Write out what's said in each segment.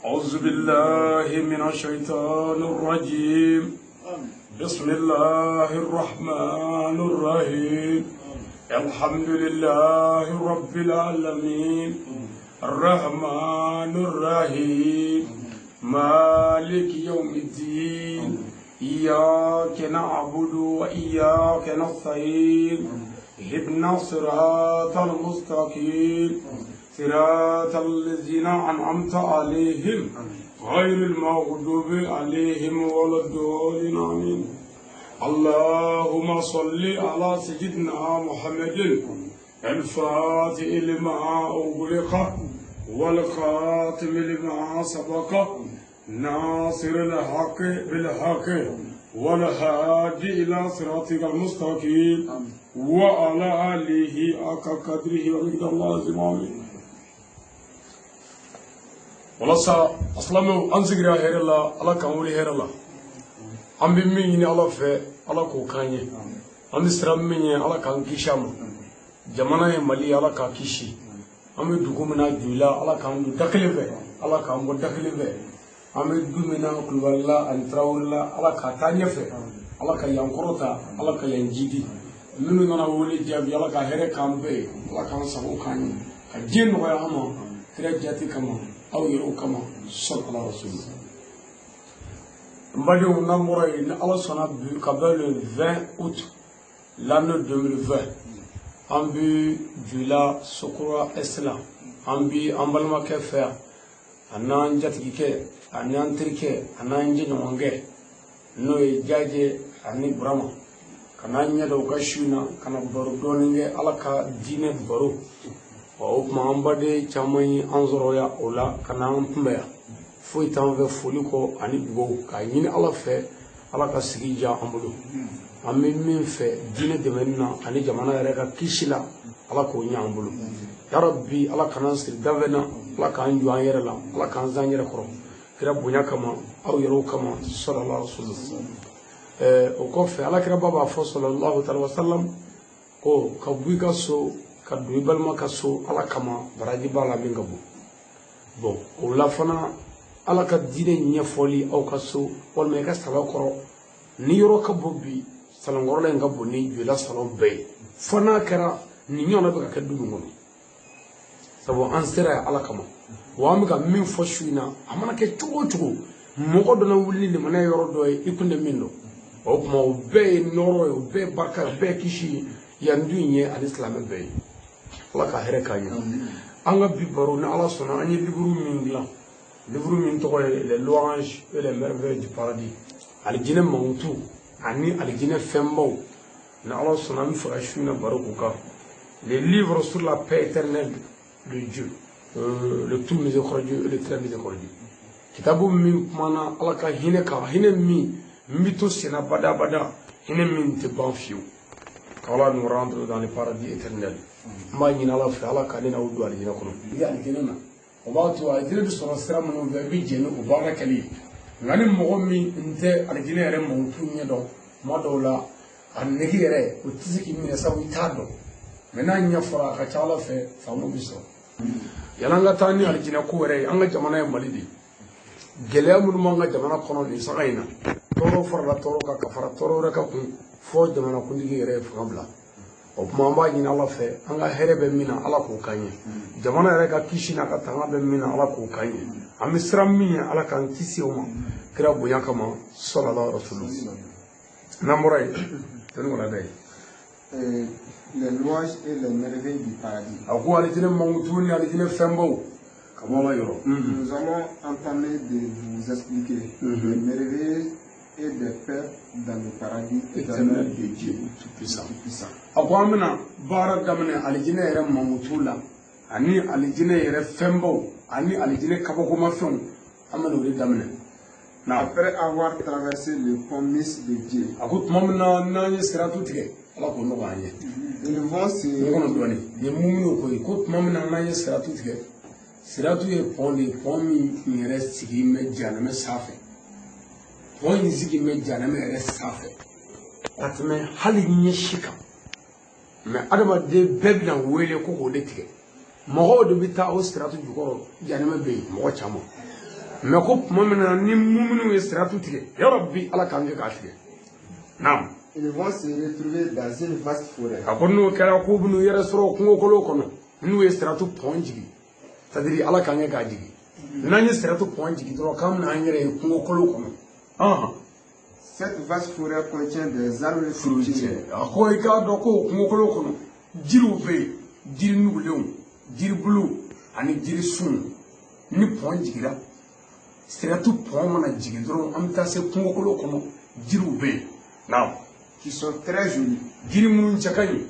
أعوذ بالله من الشيطان الرجيم بسم الله الرحمن الرحيم الحمد لله رب العالمين الرحمن الرحيم مالك يوم الدين إياك نعبد وإياك نستعين اهدنا الصراط المستقيم صراط الذين أنعمت عليهم غير المغضوب عليهم ولا الضالين آمين اللهم صل على سيدنا محمد الفاتح لما أغلق والخاتم لما سبق ناصر الحق بالحق والهادي إلى صراطك المستقيم وعلى آله حق قدره ومقداره العظيم آمين ولسا أسلامه أنزغرا هير الله الله كامولي هير الله أم بميني الله في الله كوكاني أم سرميني الله كان كيشام جمانا مالي الله كاكيشي أم دوغمنا جولا الله كان دكليفه الله كان دكليفه أم دومنا كلولا أنتراولا الله كاتانيفه الله كيانكروتا الله كيانجيدي منو نانا ولي جاب الله كهير كامبي الله كان سوكاني كجين ويا هما ترجعتي كمان أو يروك كما صلى الله عليه وسلم. Mbadi on a moré in Allah s'en bu kabel le 20 août l'année 2020. Ambi Jula Sokora Esla. Ambi Ambalma Kefer. Anan Jatike. Anan Trike. Anan Jinwange. Noe Jaje Ani Brahma. Kananya do Kashuna. Kana Bordoninge Alaka Dine Boru. Wa maambade chamai anzoroya ola kana mpmbea foi tanve foliko ani bigo ka nyini ala fe ala ka sigija ambulo amme min fe dine de menna ani jamana yare ka kishila ala ko nya ambulo ya rabbi ala kana sir davena ala ka anju ayere la ala ka zanjere koro kira bunya kama aw yero kama sallallahu alaihi wasallam o ko fe ala kira baba fo sallallahu alaihi wasallam ko ka buika so kaddu balma kaso ala kama baraji bala min gabu bon o la fana ala ka dine nya foli au kaso wal me ka sala koro ni yoro ka bobbi salan goro la ngabu ni jula salon bay fana kara ni nyona be ka kaddu ngono sabo ansira ala kama wa mi ka min fo shuina amana ke tugo mo ko dona wulni ni mana yoro do e ikunde minno o kuma o be noro o be barka be kishi yandu nye al-islam bay Allah ka here kanya anga bi baro na Allah sona ani libru min to les louanges et les merveilles du paradis aljina mawtu ani aljina fembo na Allah sona mi frashuna barokuka les livres sur la paix éternelle de Dieu le tout miséricordieux et le très miséricordieux kitabu min mana Allah ka hine mi mito sena bada hine min te banfiu qu'Allah nous rendre dans le paradis éternel. Mani Allah fait Allah kanena udu alijina kono. Ya alijina na. Obatu alijina du sura sira manu be jenu ubara kali. Ngani mogomi nte alijina yere montu nyedo. Madola annegi yere utiziki mine sa witado. Mena nya fora ka chala fe famu biso. Yalanga tani alijina ko were anga jamana ya malidi. Gelea mun manga jamana kono ni sagaina. Toro fora toro ka kafara toro reka ku fo jamana kundigi yere fambla o mamba ni Allah fe anga herebe mina ala ko kanye jamana yere ka kishina ka tanga be mina ala ko kanye amisram mi ala kan kisi uma kira buya kama sallallahu alaihi wasallam namurai tan wala dai les louanges et les merveilles du paradis ako alijine mawtuni alijine fembo kama yoro nous allons entamer de vous expliquer les merveilles et des pères dans le paradis éternel de Dieu tout-puissant. Akwamina bara damne alijine yere mamutula ani alijine yere fembo ani alijine kaboko mafon amano ri damne na après avoir traversé le promise de Dieu akut mamna nanye siratu tige ala ko no banye ils vont se ngono doni ye mumino ko ikut mamna nanye siratu tige siratu ye poni pomi yere sigi me janame safe poni sigi me janame yere safe atme hali nyeshika mais adama de bebna wele ko ko de tige mɔgɔw de bɛ taa o siratu jukɔrɔ janɛmɛ bɛ yen mɔgɔ caman mais ko tuma min na ni muminu ye siratu tigɛ yɔrɔ bi ala k'an kɛ k'a tigɛ naam. Ils vont se retrouver dans une vaste forêt. a ko n'o kɛra k'u bɛn'u yɛrɛ sɔrɔ kungokolon kɔnɔ n'u ye siratu pɔn jigi c'est à dire ala k'an kɛ k'a jigi n'an ye siratu pɔn jigi dɔrɔn k'an bɛna an yɛrɛ ye kungokolon kɔnɔ. Cette vaste forêt contient des arbres fruitiers. a ko i k'a dɔn ko kungokolon kɔnɔ jiriw bɛ yen jiri nugulenw jiribuluw ani jirisun ni pɔn jigira siratu pɔn mana jigin dɔrɔn an bɛ taa se kungokolon kɔnɔ jiriw bɛ yen naam. Qui sont très jolis. jiri minnu cɛ ka ɲi.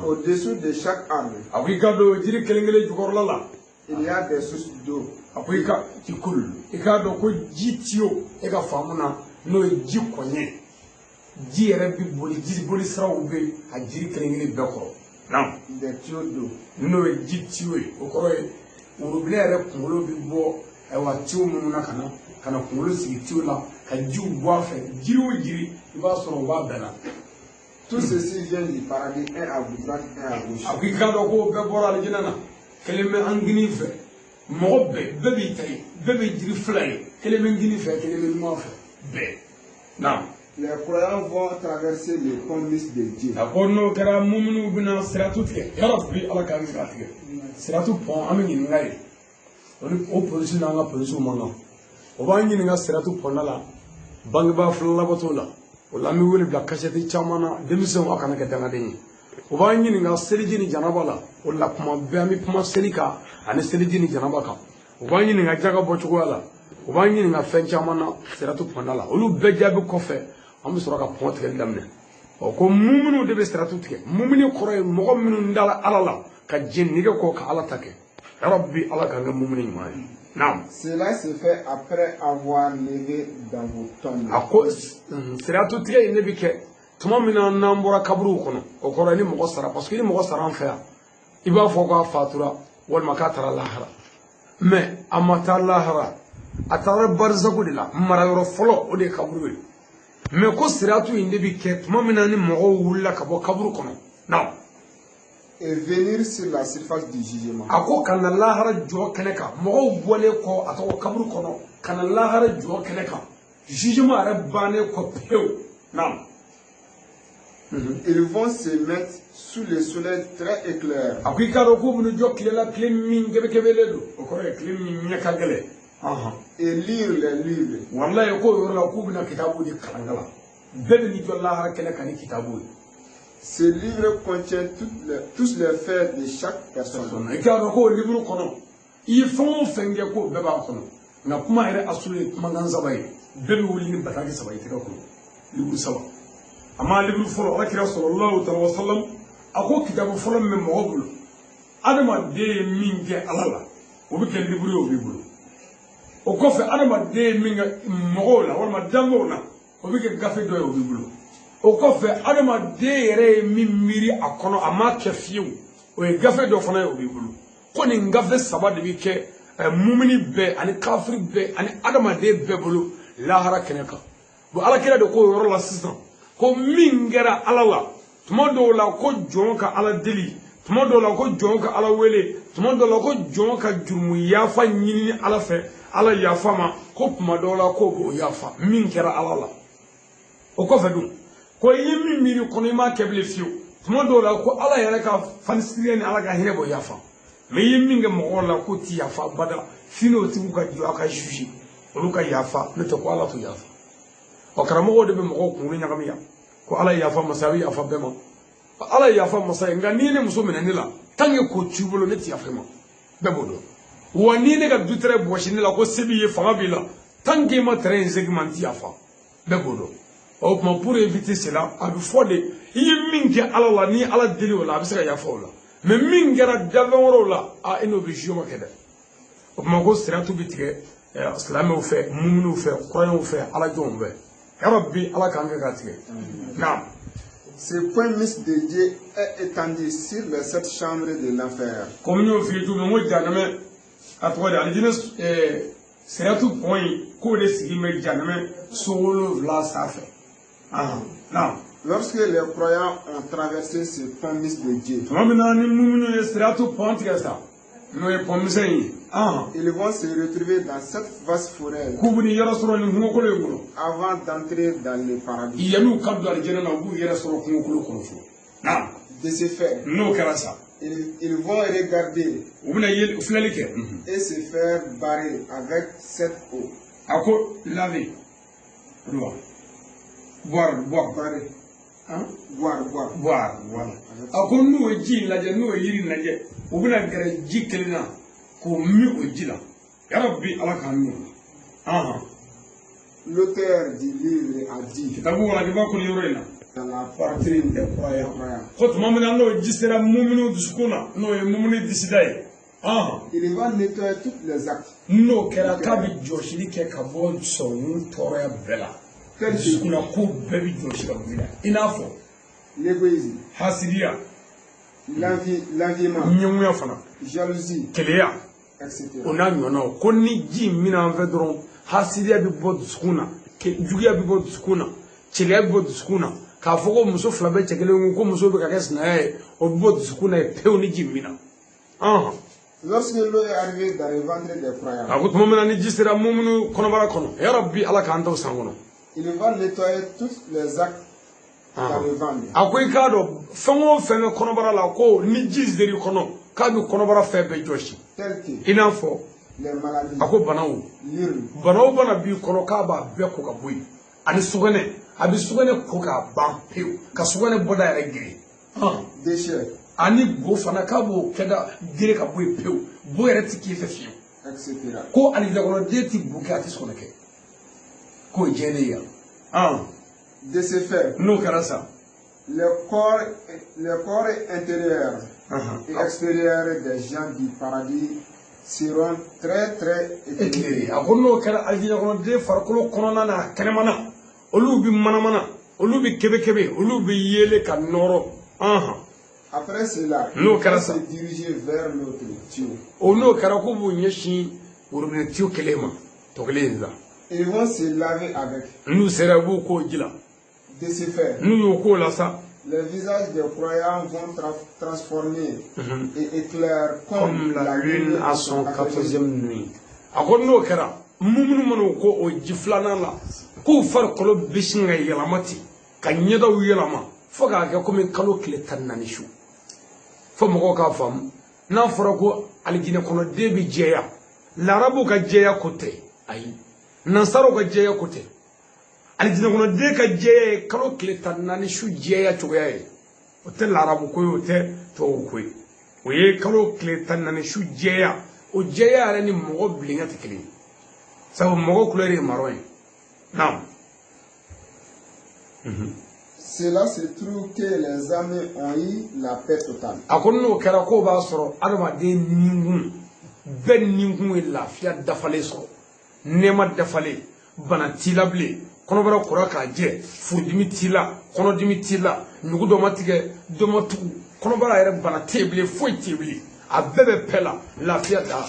Au-dessous de chaque arbre, a ko i k'a dɔn jiri kelen kelen jukɔrɔla la il y a des sources d'eau. a ko i k'a dɔn ko ji tiyo e ka faamu na n'o ye ji kɔɲɛ ji yɛrɛ bɛ boli ji boli siraw bɛ a jiri kelen kelen bɛɛ kɔrɔ naam. Des tuyaux d'eau. n'o ye ji tiyo ye o kɔrɔ ye worobinɛ yɛrɛ kunkolo bɛ bɔ ayiwa tiyo minnu na ka na kunkolo sigi tiyo la ka jiw bɔ a fɛ jiri o jiri i b'a sɔrɔ o b'a bɛɛ la. Tout ceci vient du paradis, un à droite, un à gauche. a ko i k'a dɔn ko bɛɛ bɔra alijinɛ na kelen bɛ an gini fɛ mɔgɔ bɛɛ b'i ta ye bɛɛ bɛ jiri fila ye kelen bɛ gini fɛ kelen bɛ ɲuman fɛ bɛɛ naam. Les croyants vont traverser les promises de Dieu. a ko n'o kɛra muminu bɛna siratu tigɛ yɔrɔ bi ala k'an k'a tigɛ siratu pɔn an bɛ ɲininka ye o polisi n'an ka polisiw man kan o b'an ɲininka siratu pɔnda la bangebaa fila labatɔ la o la an bɛ wele bila kasɛti caman na denmisɛnw aw kana kɛ dangaden ye o b'an ɲininka seliji ni janaba la o la kuma bɛɛ an bɛ kuma seli kan ani seliji ni janaba kan o b'an ɲininka jaga bɔcogoya la o b'an ɲininka fɛn caman na siratu pɔnda la olu bɛɛ jaabi kɔfɛ an bɛ sɔrɔ ka pɔn tigɛli daminɛ ɔ ko muminu de bɛ siratu tigɛ mumini kɔrɔ ye mɔgɔ minnu dala ala la ka jɛn nege kɔ ka ala ta kɛ yarabi ala k'an kɛ mumini ɲuman ye naam. Cela se fait après avoir levé dans vos tombes. a ko siratu tigɛ in de bɛ kɛ tuma min na n'an bɔra kaburuw kɔnɔ o kɔrɔ ye ni mɔgɔ sara parce que ni mɔgɔ sara an fɛ yan i b'a fɔ k'a fatura walima k'a taara lahara mais a ma taa lahara a taara barisago de la marayɔrɔ fɔlɔ o de ye kaburu ye mais ko siratu in de bɛ kɛ tuma min na ni mɔgɔw wulila ka bɔ kaburu kɔnɔ naam. Et venir sur la surface du jugement. a ko ka na lahara jɔ kɛnɛ kan mɔgɔw bɔlen kɔ a tɔgɔ kaburu kɔnɔ ka na lahara jɔ kɛnɛ kan jugement yɛrɛ bannen kɔ pewu naam. Ils vont se mettre sous le soleil très éclairé. a ko i k'a dɔn k'u bɛna jɔ tile la tile min kɛbɛkɛbɛlen don o kɔrɔ ye tile min ɲɛ ka gɛlɛn. Et lire les livres. walayi k'o yɔrɔ la k'u bɛna kitabu de kalan kalan bɛɛ bɛ n'i jɔ lahara kɛnɛ kan ni kitabu ye. Ce livre contient tous les faits de chaque personne. i k'a dɔn k'o livre kɔnɔ i ye fɛn o fɛn kɛ k'o bɛɛ b'a kɔnɔ nka kuma yɛrɛ asulu ye kumakan saba ye bɛɛ bɛ wuli ni bataki saba i tɛgɛ kɔnɔ livre saba. a ma livre fɔlɔ alakira sɔlɔlahu taala wa salam a ko kitabu fɔlɔ min bɛ mɔgɔ bolo adamaden ye min kɛ ala la o bɛ kɛ livre ye o b'i bolo o kɔfɛ adamaden ye min kɛ mɔgɔw la walima danbew la o bɛ kɛ gafe dɔ ye o b'i bolo o kɔfɛ adamaden yɛrɛ ye min miiri a kɔnɔ a ma kɛ fiyewu o ye gafe dɔ fana ye o b'i bolo ko nin gafe saba de bɛ kɛ mumini bɛɛ ani kafiri bɛɛ ani adamaden bɛɛ bolo lahara kɛnɛ kan bon alakira de k'o yɔrɔ la sisan ko min kɛra ala la tuma dɔw la ko jɔn ka ala deli tuma dɔw la ko jɔn ka ala wele tuma dɔw la ko jɔn ka jurumu yafa ɲini ala fɛ ala yafa ma ko tuma dɔw la ko b'o yafa min kɛra ala la o kɔfɛ dun ko i ye min miiri kɔnɔ i m'a kɛ bilen fiyewu tuma dɔw la ko ala yɛrɛ ka fanisiriya ni ala ka hinɛ b'o yafa mais i ye min kɛ mɔgɔw la k'o ti yafa bada fini o tigiw ka jɔ a ka juge olu ka yafa n'o tɛ ko ala t'o yafa ɔ karamɔgɔw de bɛ mɔgɔw kunkolo ɲagami yan ko ala ye yafa masa a bɛ yafa bɛɛ ma ala ye yafa masa ye nka n'i ye ne muso minɛ ne la tant que k'o t'i bolo ne ti yafa i ma bɛɛ b'o dɔn wa n'i ne ka dutɛrɛ bɔsi ne la ko se b'i ye fanga b'i la tant que i ma tɛrɛ in segin ma n ti yafa bɛɛ b'o dɔn o tuma pour éviter cela a bɛ fɔ de i ye min kɛ ala la ni ala deli o la a bɛ se ka yafa o la mais min kɛra dafɛn wɛrɛw la a e n'o bɛ jugement kɛ dɛ o tuma ko siratu bɛ tigɛ silamɛw fɛ muminiw fɛ croyants fɛ alajɔnw fɛ yarabi ala k'an kɛ k'a tigɛ naam. Ce point mis de Dieu est étendu sur les 7 chambres de l'enfer. Comme nous faisons tout le monde, janame a tɔgɔ de alijinɛ siratu pɔn in k'o de sigi bɛ janame sogolo fila sanfɛ naam. Lorsque les croyants ont traversé ce pont mis de Dieu, ils vont se retrouver dans cette vaste forêt avant d'entrer dans le paradis. De ce fait, ils vont regarder et se faire barrer avec cette eau. Boire. L'auteur du livre a dit dans la partie des croyants, il va nettoyer tous les actes. L'égoïsme, l'enviement, jalousie, etc. Lorsque l'eau est arrivée dans le ventre des croyants, il va nettoyer tous les actes dans le ventre. Tels que les maladies, déchets, etc. De ce fait, le corps intérieur et extérieur des gens du paradis seront très éclairés. Après cela, ils vont se diriger vers l'autre tuyau. Ils vont se laver avec. De ce fait, les visages des croyants vont transformer et éclairer comme la lune à son 14e nuit. Alijina kono de ka jeye kalo kile tanani shu jeya choyaye otel arabu ko yote to ko oye kalo kile tanani shu jeya o jeya ara ni mo blinga tikili sabu mo couleur marron non. Cela se trouve que les âmes ont eu la paix totale. Akono kera ko ba soro adama de ningun ben ningun la fia dafale so nema dafale bana tilable konobara kura ka je fudimi tila konodimi tila nugu do matige do matu konobara ere bana table foi table a bebe pela la fia da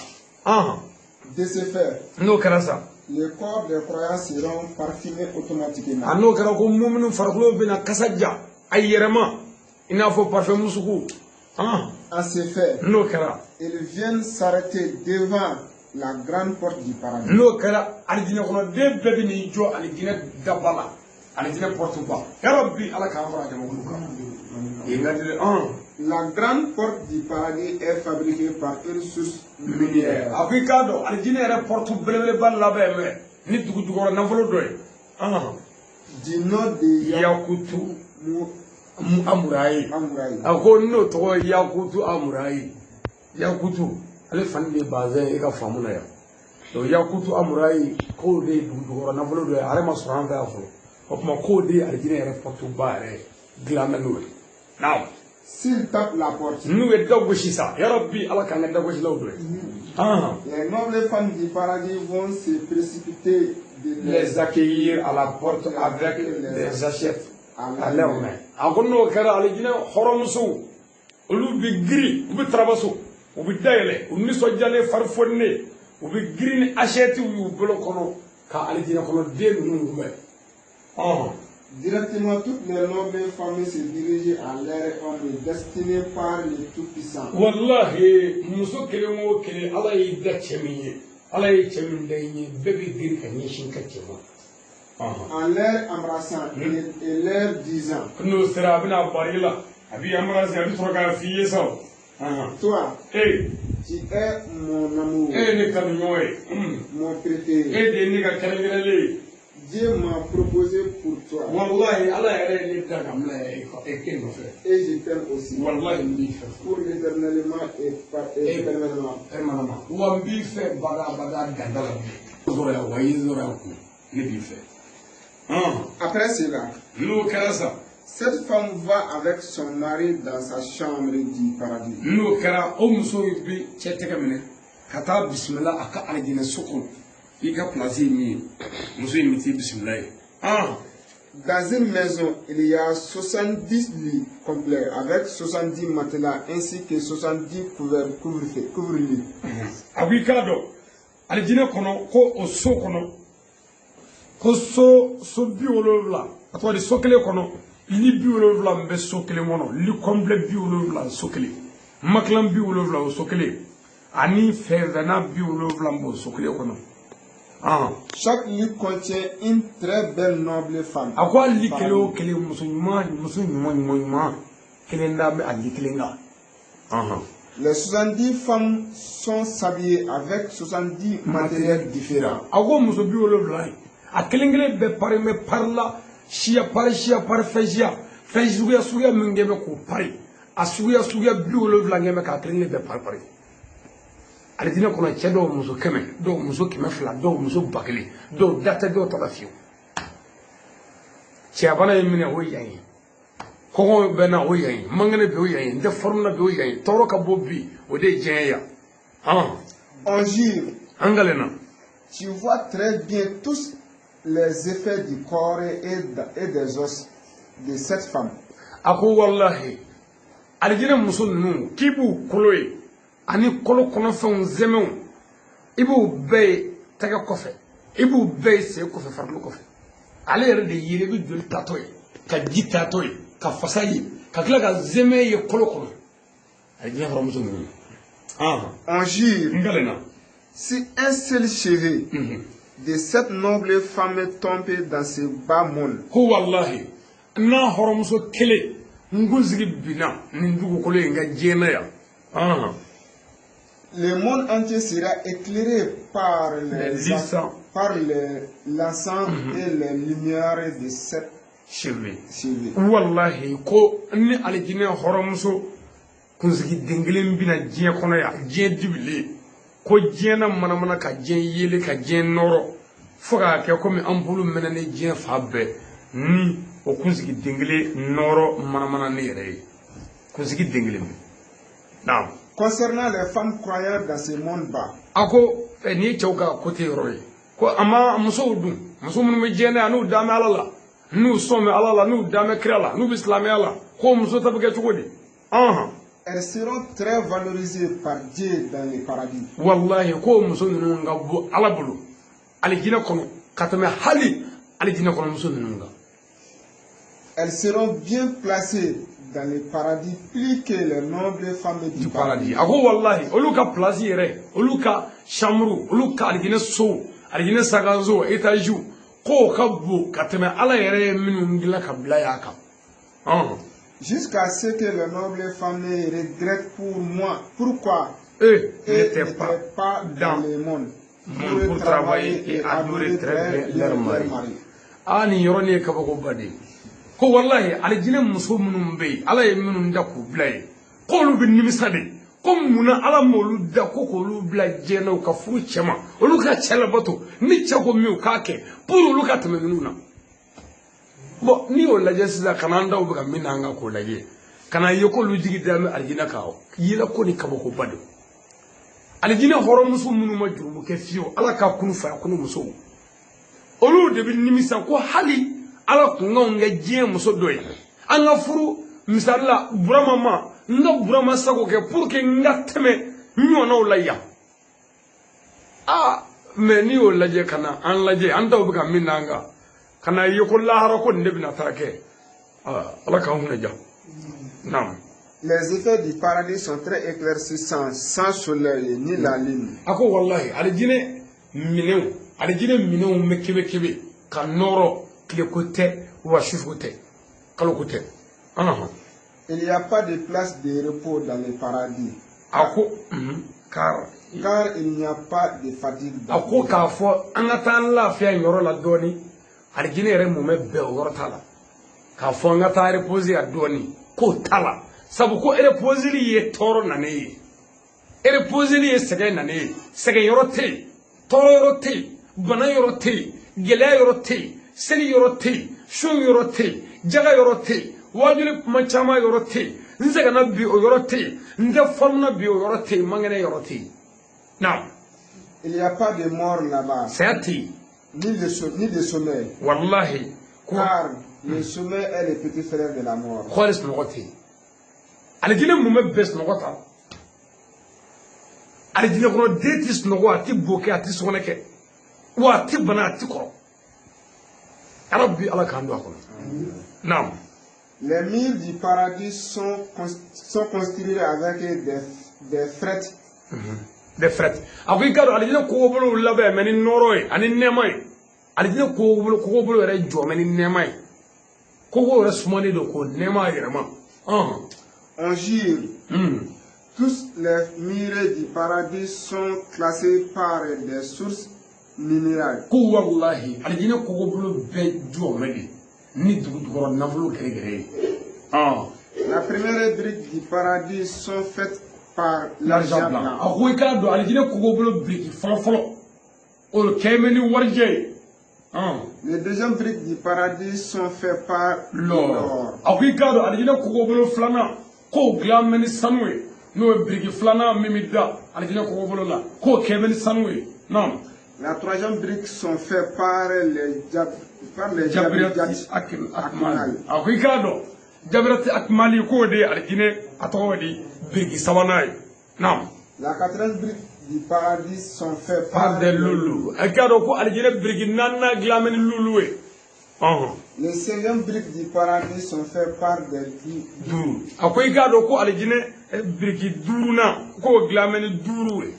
de ce fait no karasa les corps des croyants seront parfumés automatiquement. Ano kara ko mu'minu farqlo bina kasaja ayerema ina fo parfum musuku en ce fait no kara ils viennent s'arrêter devant la grande porte du paradis. No kara aljina kono de bebe ni jo aljina dabala aljina porte ba ya rabbi ala ka fara jama ko la grande porte du paradis est fabriquée par une source lumière. Africado aljina era porte belebele balla be me ni dugu dugu na folo doy du nom de Yakutu Amurai ako no to Yakutu Amurai Yakutu ale fande baze e ka famuna ya to Yakutu Amurai ko de dugu na folo doy ale masran da fo o kuma ko de aljina era porte ba re glama no now s'il tape la porte nous et dogoshi ça ya rabbi ala kan dogoshi lawdo les nobles femmes du paradis vont se précipiter de les accueillir à la porte avec les assiettes à leurs mains akono kara aljina horomsu ulubi gri ubi trabasu ubi dayle unni sojale farfonne ubi gri ni assiette yu bolo kono ka aljina kono de nungume Directement, toutes les nobles familles se dirigent à leur homme destiné par le Tout-Puissant. Wallahi, muso kelen o kelen ala y'i da cɛ min ye, ala ye cɛ min da i ye, bɛɛ bɛ girin ka ɲɛsin ka cɛ ma. En leur embrassant et leur disant. N'o sera a bɛna bari la, a b'i embrasser, a bɛ sɔrɔ k'a f'i ye sa. Toi, tu es mon amour, ne kanuɲɔgɔn ye, mon préféré. de ye ne ka kɛrɛnkɛrɛnlen ye. Dieu m'a proposé pour toi. Wallahi, ala yɛrɛ ye ne da ka bila e nɔfɛ. Et je t'aime aussi. Wallahi, n b'i fɛ. Pour l'éternellement et permanentement. Wa n b'i fɛ bada ganda la. Zɔrɔ ya wa i zɔrɔ ya kun, ne b'i fɛ. Après cela, N'o kɛra sa. cette femme va avec son mari dans sa chambre du paradis. N'o kɛra o muso bɛ cɛ tɛgɛ minɛ ka taa bisimila a ka alijinɛ so kɔnɔ. I ka place ye min ye, muso in bɛ t'i bisimila ye. Dans une maison, il y a 70 lits complets avec 70 matelas ainsi que 70 couvre-lits. A ko i k'a dɔn alijinɛ kɔnɔ ko o so kɔnɔ ko so 70 a tɔgɔ di so kelen kɔnɔ li 70 min bɛ so kelen kɔnɔ li complet 70 so kelen makilan 70 o so kelen ani fɛnfɛnna 70 b'o so kelen kɔnɔ. Chaque lit contient une très belle noble femme. A ko ali kelen o kelen muso ɲuman kelen da bɛ ali kelen kan. Les 70 femmes sont habillées avec 70 matériels différents. A ko muso 70 a kelen kelen bɛɛ pari mɛ pari la siya pari fɛn suguya min kɛ bɛ k'o pari a suguya 70 kɛ bɛ k'a kelen kelen bɛɛ pari. Alijinɛ kɔnɔ cɛ dɔw muso 100, dɔw muso 200, dɔw muso 1000, dɔw da tɛ dɔw ta la fiyewu. Cɛyabana ye minɛ o yan ye, kɔngɔ bɛ na o yan ye, mankɛnɛ bɛ o yan ye, n tɛ faruna bɛ o yan ye, tɔɔrɔ ka bɔ bi o de ye diɲɛ yan. On jure. An galena. Tu vois très bien tous les effets du corps et des os de cette femme. A ko wallahi alijinɛ muso ninnu k'i b'u kolo ye ani kolo kɔnɔfɛnw zɛmɛw i b'u bɛɛ ye tɛgɛ kɔfɛ i b'u bɛɛ ye sen kɔfɛ farikolo kɔfɛ ale yɛrɛ de yiri i bɛ joli tatɔ ye ka ji tatɔ ye ka fasa ye ka tila ka zɛmɛ ye kolo kɔnɔ alijinɛ hɔrɔnmuso ninnu. On jure. N galena. Si un seul cheveu de cette noble femme tombe dans ce bas monde. Ko wallahi n'a hɔrɔnmuso kelen n kun sigi binna nin dugukolo in ka diɲɛ na yan. Le monde entier sera éclairé par l'encens et les lumières de cette cheveux. Wallahi ko ni alijinɛ hɔrɔnmuso kunsigi den kelen bɛna diɲɛ kɔnɔ yan diɲɛ dibilen ko diɲɛ na manamana ka diɲɛ yele ka diɲɛ nɔrɔ fo k'a kɛ komi an bolo mɛnɛni diɲɛ fa bɛɛ ni o kunsigi den kelen nɔrɔ manamana ne yɛrɛ ye kunsigi den kelen bɛ. Naam. Concernant les femmes croyantes dans ce monde bas. A ko ni ye cɛw ka côté yɔrɔ ye ko a ma musow dun muso minnu bɛ diɲɛ na yan n'u dan bɛ Ala la n'u sɔn bɛ Ala la n'u dan bɛ kira la n'u bɛ silamɛya la ko muso ta bɛ kɛ cogo di. Elles seront très valorisées par Dieu dans le paradis. Wallahi ko muso ninnu ka bɔ Ala bolo alijinɛ kɔnɔ ka tɛmɛ hali alijinɛ kɔnɔ muso ninnu kan. Elles seront bien placées dans le paradis plus que les nobles femmes du paradis. A ko wallahi olu ka place yɛrɛ olu ka chambre olu ka alijinɛ so alijinɛ saganso étage k'o ka bon ka tɛmɛ Ala yɛrɛ ye minnu dilan ka bila y'a kan. Jusqu'à ce que les nobles femmes regrettent pour moi pourquoi elles n'étaient pas dans le monde pour travailler et adorer très bien leur mari. Ni yɔrɔ ni ye kabakoba de ye ko wallahi alijinɛ muso minnu bɛ yen Ala ye minnu da k'u bila yen k'olu bɛ nimisa de ko munna Ala m'olu da ko k'olu bila diɲɛ na u ka furu cɛ ma olu ka cɛ labato ni cɛ ko min u k'a kɛ pour olu ka tɛmɛ ninnu na. Bon ni y'o lajɛ sisan kana an daw bɛ ka min na an ka k'o lajɛ kana ye k'olu jigi da bɛ alijinɛ kan yela ko ni kabakoba don alijinɛ hɔrɔnmuso minnu ma jurumu kɛ fiyewu Ala ka kunu fa kunu musow olu de bɛ nimisa ko hali Ala kun k'anw kɛ diɲɛ muso dɔ ye an ka furu misali la Burama ma n ka Burama sago kɛ pour que n ka tɛmɛ ɲɔgɔnnaw la yan mais ni y'o lajɛ kana an lajɛ an daw bɛ ka min na an kan kana yiko lahara ko ndebina take ala ka hunna ja nam. Les effets du paradis sont très éclaircissants, sans soleil ni la lune. Ako wallahi aljine mineu mekebe ka noro kile kote wa shifote kalo kote. Il n'y a pas de place de repos dans le paradis. Ako car il n'y a pas de fatigue. Ako ka fo angata la fia yoro la doni aljine re mo mebbe yoro tala ka fo angata reposer a doni ko tala sabu ko reposili ye toro nane reposili ye sege nane sege yoro te toro yoro te bana yoro te gele yoro te seni yoro te shun yoro te jaga yoro te wajuli manchama yoro te nzega na bi o yoro te nde formna bi o yoro te mangene yoro te. Now il n'y a pas de mort là-bas. Certi ni de sommeil. Wallahi car le sommeil est le petit frère de la mort. Kholis nogoti aljine mume bes nogota aljine ko detis nogo ati boke ati soneke wa ati bana ati ko rabbi ala kan do ko. Naam. Les murs du paradis sont construits avec des frettes. Des frettes. Ako garo aljine ko bolo labe meni noroy ani nemay aljine ko bolo re jo meni nemay ko go resmani do ko nemay rema. On jure. Tous les murs du paradis sont classés par des sources minérales. Ko wallahi aljine ko bolo be jo meni ni dugu nafulu gere. La première brique du paradis sont faites par l'argent blanc. Ako ikado aljine ko bolo brique folo o kemeni warje. Les deuxième briques du paradis sont faites par l'or. Ako ikado aljine ko bolo flana ko glameni sanwe no brique flana mimida aljine ko bolo la ko kemeni sanwe. Non. La troisième brique sont faites par les Jabriyati Akmal. Ako ikado Jabriyati Akmali ko de aljine atawadi brique sawanay. Non. La quatrième brique du paradis sont faites par des loulous. Akado ko aljine brique nana glameni loulou. Les cinquième briques du paradis sont faites par des duru. Ako ikado ko aljine brique duruna ko glameni duru.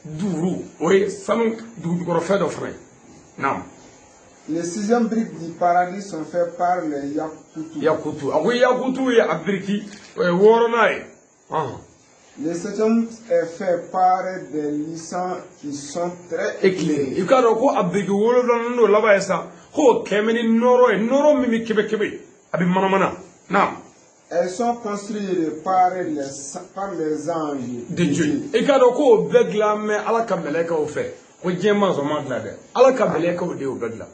Duru. Oui, sanu du fait de frère. Non. Les sixième briques du paradis sont faites par les Yakutu. Yakutu. Ako Yakutu ya abriki woronai. Le septième est fait par des lissans qui sont très éclairés. Ikado ko abriki woronai no laba esa ko kemeni noro mimi kebe abi manamana. Non. Elles sont construites par les anges de Dieu. Ikado ko begla me ala ka meleka o fe. Ko jema zo magla de. Ala ka meleka o de o begla.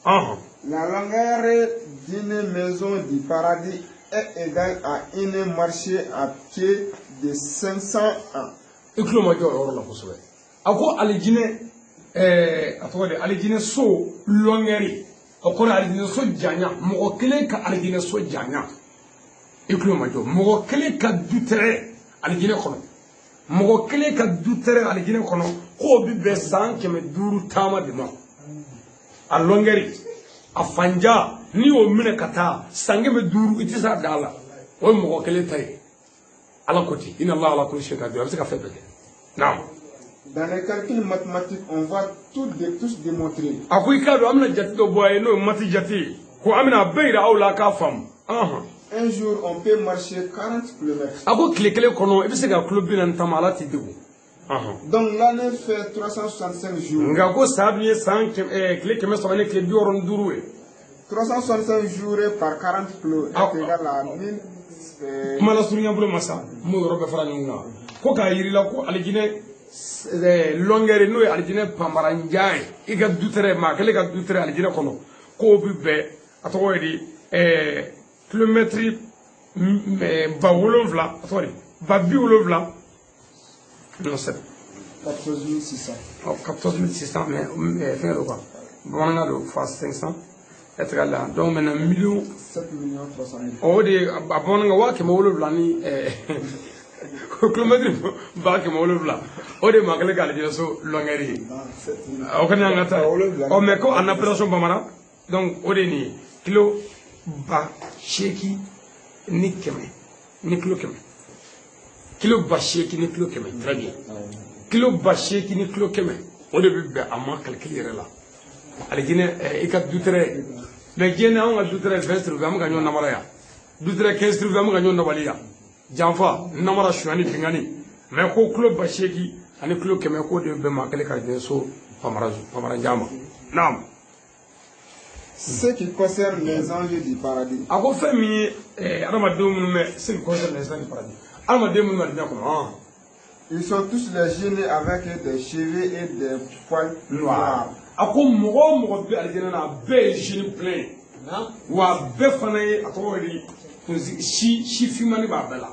La longueur d'une maison du paradis est égale à une marche à pied de 500 ans. Iklo ma jo oro la kuswe. Ako alijine alijine so longeri. Akora alijine so janya. Mo kele ka alijine so janya. Iklo ma jo mo kele ka dutere alijine kono. Mo kele ka dutere alijine kono ko bi be san keme duru tama de no. A longeri a fanja ni o mine kata sange me duru itisa dala o mo kele tay ala koti inna allah ala kulli shay'in qadir c'est ka fait beke. Non. Dans les calculs mathématiques on va tous démontrer. Ako ikado amna jati do boy no mati jati ko amna beira awla ka fam. Un jour on peut marcher 40 km. Ako kile kono e bise ga club nan tamala ti debu. Donc l'année fait 365 jours. Nga ko sabiye 100 kile keme so ne kile bi oron duruwe. 365 jours par 40 kg est égal à 1000. Mala sunya bulu masa mo robe fara nyuna. Ko ka yiri la ko alijine longere no alijine pambara njai iga dutere ma kele ga dutere alijine kono ko bi be ato di kilometri ba wolonvla sorry ba bi wolonvla non c'est 14600. 14600 mais fin quoi bon on a le fois 500 être là donc maintenant 7 millions 300 000. o de abon nga wa ke mo wolonvla ni kilometri ba ke mo wolonvla o de ma kele ga le so longeri o kan nga ta o me ko en opération bamara donc o de ni kilo ba sheki ni kɛmɛ ni kilo kɛmɛ kilo ba sheki ni kilo kɛmɛ très bien kilo ba sheki ni kilo kɛmɛ o de bɛ bɛn a ma calcul yɛrɛ la alijinɛ i ka dutere mais jɛnɛ anw ka dutere 20 trucs an bɛ ka ɲɔgɔn namara yan dutere 15 trucs an bɛ ka ɲɔgɔn nabali yan janfa namara suyani bingani mais ko kilo ba sheki ani kilo kɛmɛ ko de bɛ ma kelen ka jɛ so famara jama naam. Ce qui concerne les anges du paradis. A ko fɛn min ye adamadenw minnu bɛ ce qui concerne les anges du paradis adamaden minnu bɛ alijinɛ kɔnɔ. Ils sont tous les génies avec des cheveux et des poils noirs. A ko mɔgɔ o mɔgɔ bɛ alijinɛ na a bɛɛ ye génie plein ye wa a bɛɛ fana ye a tɔgɔ ye di si finmani b'a bɛɛ la.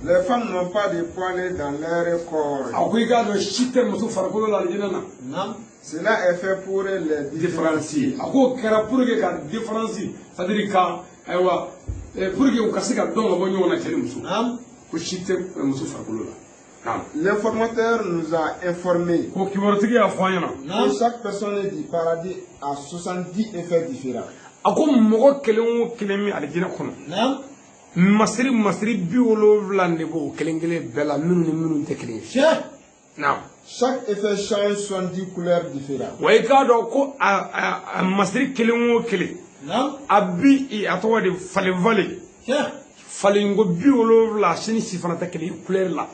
Les femmes n'ont pas de poils dans leur corps. A ko i k'a dɔn si tɛ muso farikolo la alijinɛ na. Cela est fait pour les différencier. A ko kɛra pour que ka différence c'est-à-dire ka ayiwa pour que u ka se ka dɔn ka bɔ ɲɔgɔn na cɛ ni muso. Ko si tɛ muso farikolo la. L'informateur nous a informé ko kibarutigi y'a fɔ an ɲɛna. que chaque personne du paradis a 70 effets différents. A ko mɔgɔ kelen o kelen min alijinɛ kɔnɔ. Masiri 70 de b'o kelen kelen bɛɛ la minnu ni minnu tɛ kelen ye. Naam. Chaque effet change 70 couleurs différentes. Wa i k'a dɔn ko a masiri kelen o kelen. A bi a tɔgɔ de falen falen ko 70 sini si fana tɛ kelen ye couleur la.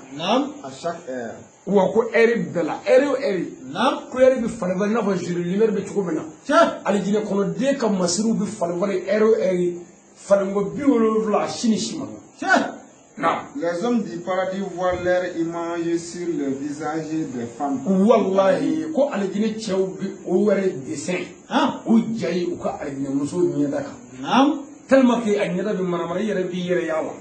À chaque heure. Wa ko heure bɛɛ la heure o heure. couleur bɛ falen i n'a fɔ jour lumière bɛ cogo min na. alijinɛ kɔnɔ den ka masiriw bɛ falen heure o heure. falen ko 70 sini si ma. Les hommes du paradis voient leur image sur le visage des femmes. Wallahi, ko alijinɛ cɛw bɛ o wɛrɛ dessin. O ja ye u ka alijinɛ muso ɲɛda kan. Tellement que a ɲɛda bɛ maramara i yɛrɛ b'i yɛrɛ y'a la.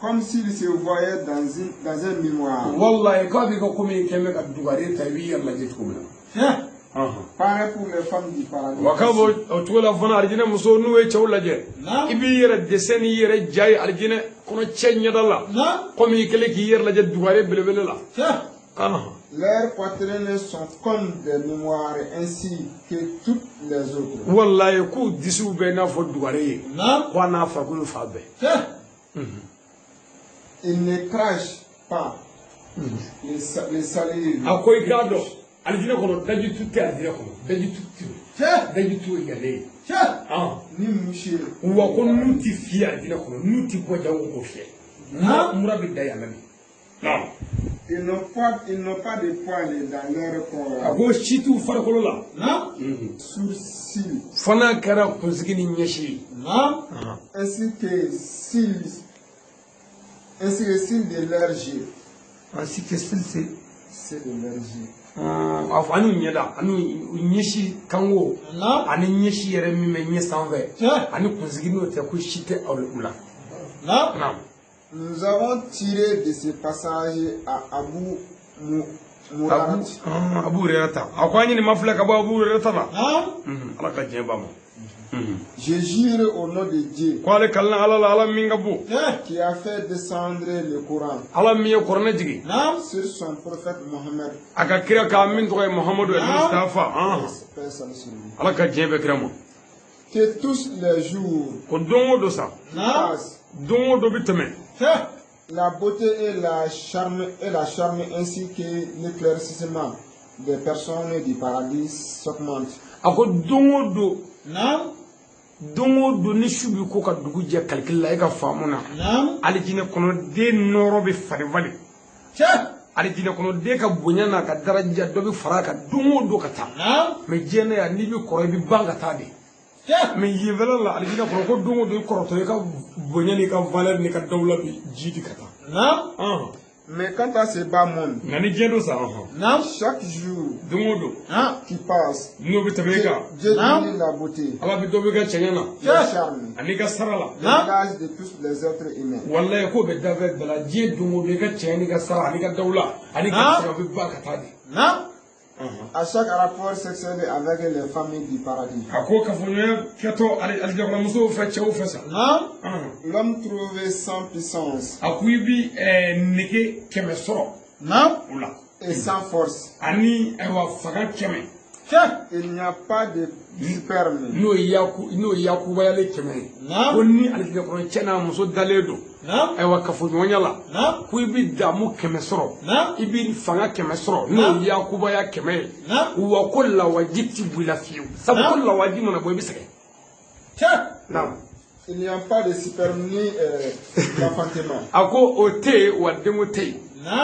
Comme s'ils se voyaient dans un miroir. Wallahi, k'a b'i ka ko min kɛ bɛ ka dugare ta i b'i yɛrɛ lajɛ cogo min na. Pareil pour les femmes du paradis. Wa k'a bɔ o cogo la fana alijinɛ muso n'u ye cɛw lajɛ. I b'i yɛrɛ dessin n'i yɛrɛ ja ye alijinɛ kɔnɔ cɛ ɲɛda la. Comme i kɛlen k'i yɛrɛ lajɛ dugare belebele la. Leurs poitrines sont comme des mémoires ainsi que toutes les autres. Wallahi, k'u disiw bɛ i n'a fɔ dugare ye. Ko a n'a farikolo fa bɛɛ. Ils ne crachent pas les salives. A ko i k'a dɔn alijinɛ kɔnɔ dajitu tɛ alijinɛ kɔnɔ dajitu ye yɛlɛ ye. Ni mouché. Wa ko n'u ti fiyɛ alijinɛ kɔnɔ n'u ti bɔ jango k'o fiyɛ. Mura bɛ da yan mɛ. Ils n'ont pas de poils dans leur corps. A ko si t'u farikolo la. Sourcils. Fana kɛra kunsigi ni ɲɛsi ye. Ainsi que cils de leurs yeux. Ainsi que cils c'est de leurs yeux. A fɔ ani ɲɛda ani ɲɛsi kanko ani ɲɛsi yɛrɛ min bɛ ɲɛ sanfɛ ani kunsigi n'o tɛ ko si tɛ aw la. Nous avons tiré de ce passage à Abu Hurairah. Abu Hurairah. A ko an ye nin ma filɛ ka bɔ Abu Hurairah la. Ala ka diɲɛ ba ma. Je jure au nom de Dieu ko ale kalina ala la ala min ka bon qui a fait descendre le Coran ala min ye kuranɛ jigi sur son prophète Mohammed a ka kira k'a min tɔgɔ ye Muhamadu Mustafa ala ka diɲɛ bɛɛ kira ma que tous les jours ko don o don sa don o don bɛ tɛmɛ la beauté et la charme ainsi que l'éclaircissement des personnes du paradis s'augmentent. A ko don o don ni su bi ko ka dugu jɛ calcul la e ka faamu na alijinɛ kɔnɔ den nɔrɔ bɛ fari alijinɛ kɔnɔ den ka bonya n'a ka daraja dɔ bɛ fara a kan don o don ka taa mais diɲɛ yan n'i bɛ kɔrɔ i bɛ ban ka taa de mais yenfɛla la alijinɛ kɔnɔ ko don o don i kɔrɔtɔ i ka bonya n'i ka valeur n'i ka dawula bɛ ji di ka taa. Mais quant à ce bas monde, chaque jour qui passe, Dieu bénit la beauté, le charme, l'âge de tous les êtres humains. À chaque rapport sexuel avec les familles du paradis, l'homme trouvé sans puissance et sans force Il n'y a pas de sperme. No yakuba yale keme. Ko ni alijina kono chena muso daledo. E wa kafu nyala. Ku ibi damu keme soro. Ibi fanga keme soro. No yakuba ya keme. Wa kullu wajiti bila fiu. Sabu kullu wajimu na boy bisake. Naam. Il n'y a pas de sperme ni d'enfantement. Ako ote wa demote.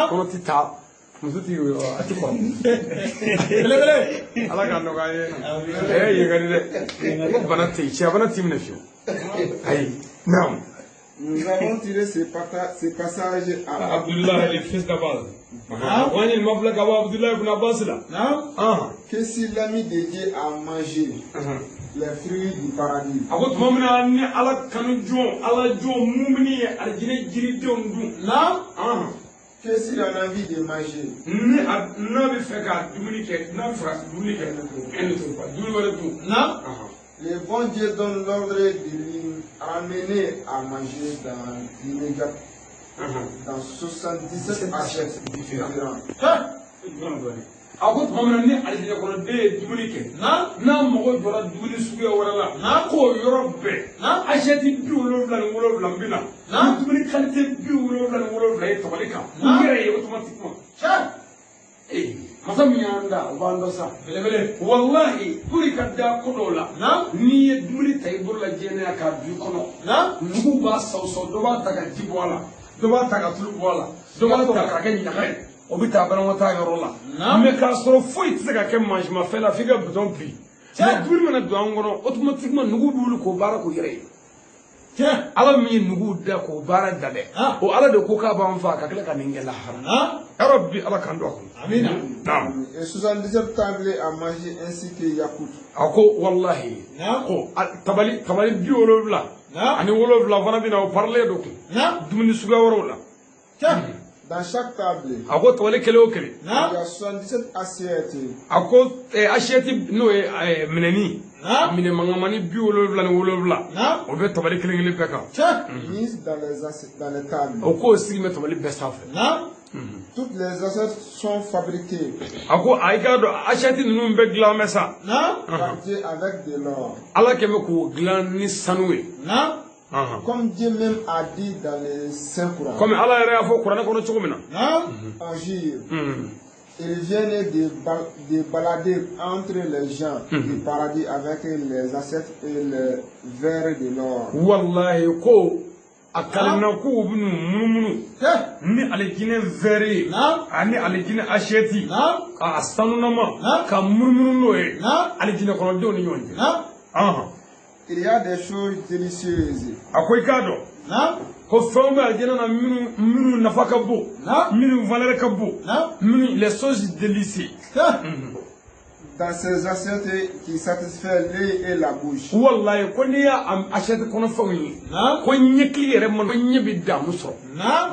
Kono tita. Musuti yo atiko. Bele. Ala ka no ga ye. Yegani de. Bana te chi bana tim na fiu. Aïe. Non. Nous avons tiré ces passages à Abdullah, le fils d'Abbas. Wani il m'a blagué à Abdullah ibn Abbas là. Non. Que si l'ami de Dieu a mangé les fruits du paradis. Ako tumamina ni ala kanu jo, ala jo mumini aljine jiri don dun. Non. Que s'il a envie de manger. Ni na bi fe ka dumuni ke, na fra dumuni ke. En to pas. Dumuni wala tu. Non. Le bon Dieu donne l'ordre de lui amener à manger dans l'immédiat, dans 77 assiettes différentes. Ako tumamina ni aljine kono de dumuni ke. Na mogo jora dumuni suya wala la. Ko yoro be. Acheti bi wolo bina. Dumuni qualité bi wolo e to balika. Ngere automatiquement. Masa mianda wanda sa bele wallahi puri kadda kodola ni dumuni tay burla jene ka du kono nugu ba so do ba taga jibola do ba taga tulu bola do ba taga ka nyakay obita bana wata yorola me ka so foi tsaka ke manji ma fela figa bouton pi mais dumuni mana do angono automatiquement nugu bulu ko bara ko yere ala mi nugu da ko bara dale o ala de ko ka ban fa ka kala ka ningela har rabbi ala kan do amina naam et 77 tablés à manger ainsi que yakut ako wallahi ko tabali bi wolowla ani wolowla fana bina o parler do ko dumuni suga worowla dans chaque table ako tabali kele o kele il y a 77 assiettes ako assiette no mineni mine mangamani bi wolowla ni wolowla o be tabali kele ngele peka mise dans les tables o ko sigi me tabali besafe toutes les assiettes sont fabriquées ako aika do assiette nunu be glamesa par Dieu avec de l'or ala keme ko glan ni sanwe comme Dieu même a dit dans les Saints Courants. Comme Allah a fait Coran kono chogomina. En gire. Ils viennent de balader entre les gens du paradis avec les assiettes et les verres de l'or. Wallahi ko akalna ko bunu munu ni alijine verre ani alijine assiette asanu ma ka munu noe alijine kono do ni nyonje. Il y a des choses délicieuses. Akoy kado ko fomba aljina na minu nafaka bo minu valeur ka bo minu les choses délicieuses dans ces assiettes qui satisfait l'œil et la bouche. Wallahi ko ni ya am assiette kono fawi ko nyekli yere man ko nyebi damu so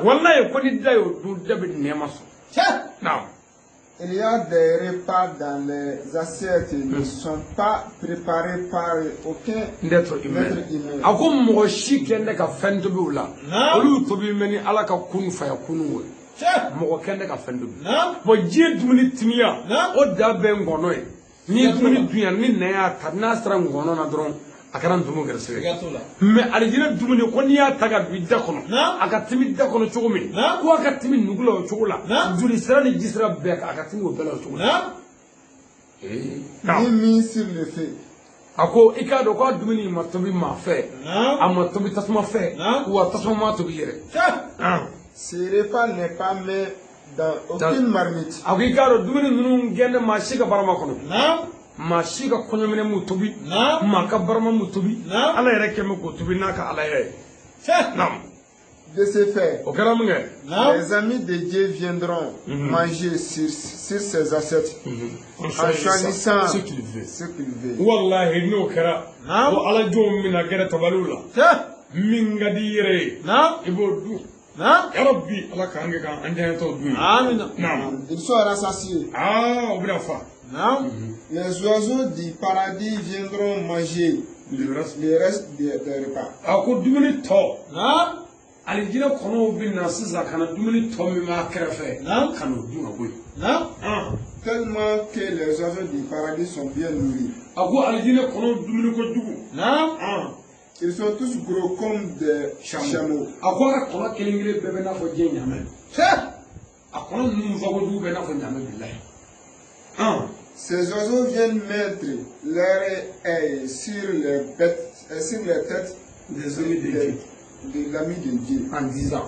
wallahi ko ni dayo du dabi nema so naam. Il y a des repas dans les assiettes qui ne sont pas préparés par aucun être humain. Ako mo shi kende ka fendo bula. Olu to bi meni ala ka kun fa ya kunu wo. Mo kende ka fendo. Bo je dumuni timiya o da be ngono e. Ni dumuni dunya ni na ya ta na sra ngono na dron akaran dumu gerse. Me alijina dumuni ko ni ya taga bi da kono. Aka timi da kono chugumi. Ko aka timi nugulo chugula. Juli sra ni jisra be aka timi o bela chugula. Ni mis sur le feu. Ako ikado ko dumuni matobi ma fe. Amatobi tasma fe. Wa tasma ma tobi yere. Ce repas n'est pas mis dans aucune marmite. Ako ikado dumuni nunu gende ma shiga barama kono. Ma shiga kono mene mutobi. Ma ka barama mutobi. Ala yere keme ko tobi naka ala yere. Nam. De ce fait, les amis de Dieu viendront manger sur ces assiettes en choisissant ce qu'ils veulent. Wallahi no kara. Wa ala jom mina gere tabalula. Minga dire. Ibodu. Ya Rabbi ala kange kan ande to du. Amin. Ils sont rassasiés. Obrafa. Les oiseaux du paradis viendront manger le reste des repas. Ako dumuni to. Alijina kono bin nasisa kana dumuni to mi ma krefe. Kanu duma boy. Tel tellement que les oiseaux du paradis sont bien nourris. Ils sont tous gros comme des chameaux. Ces oiseaux viennent mettre leurs ailes sur les têtes de l'ami de Dieu. En disant,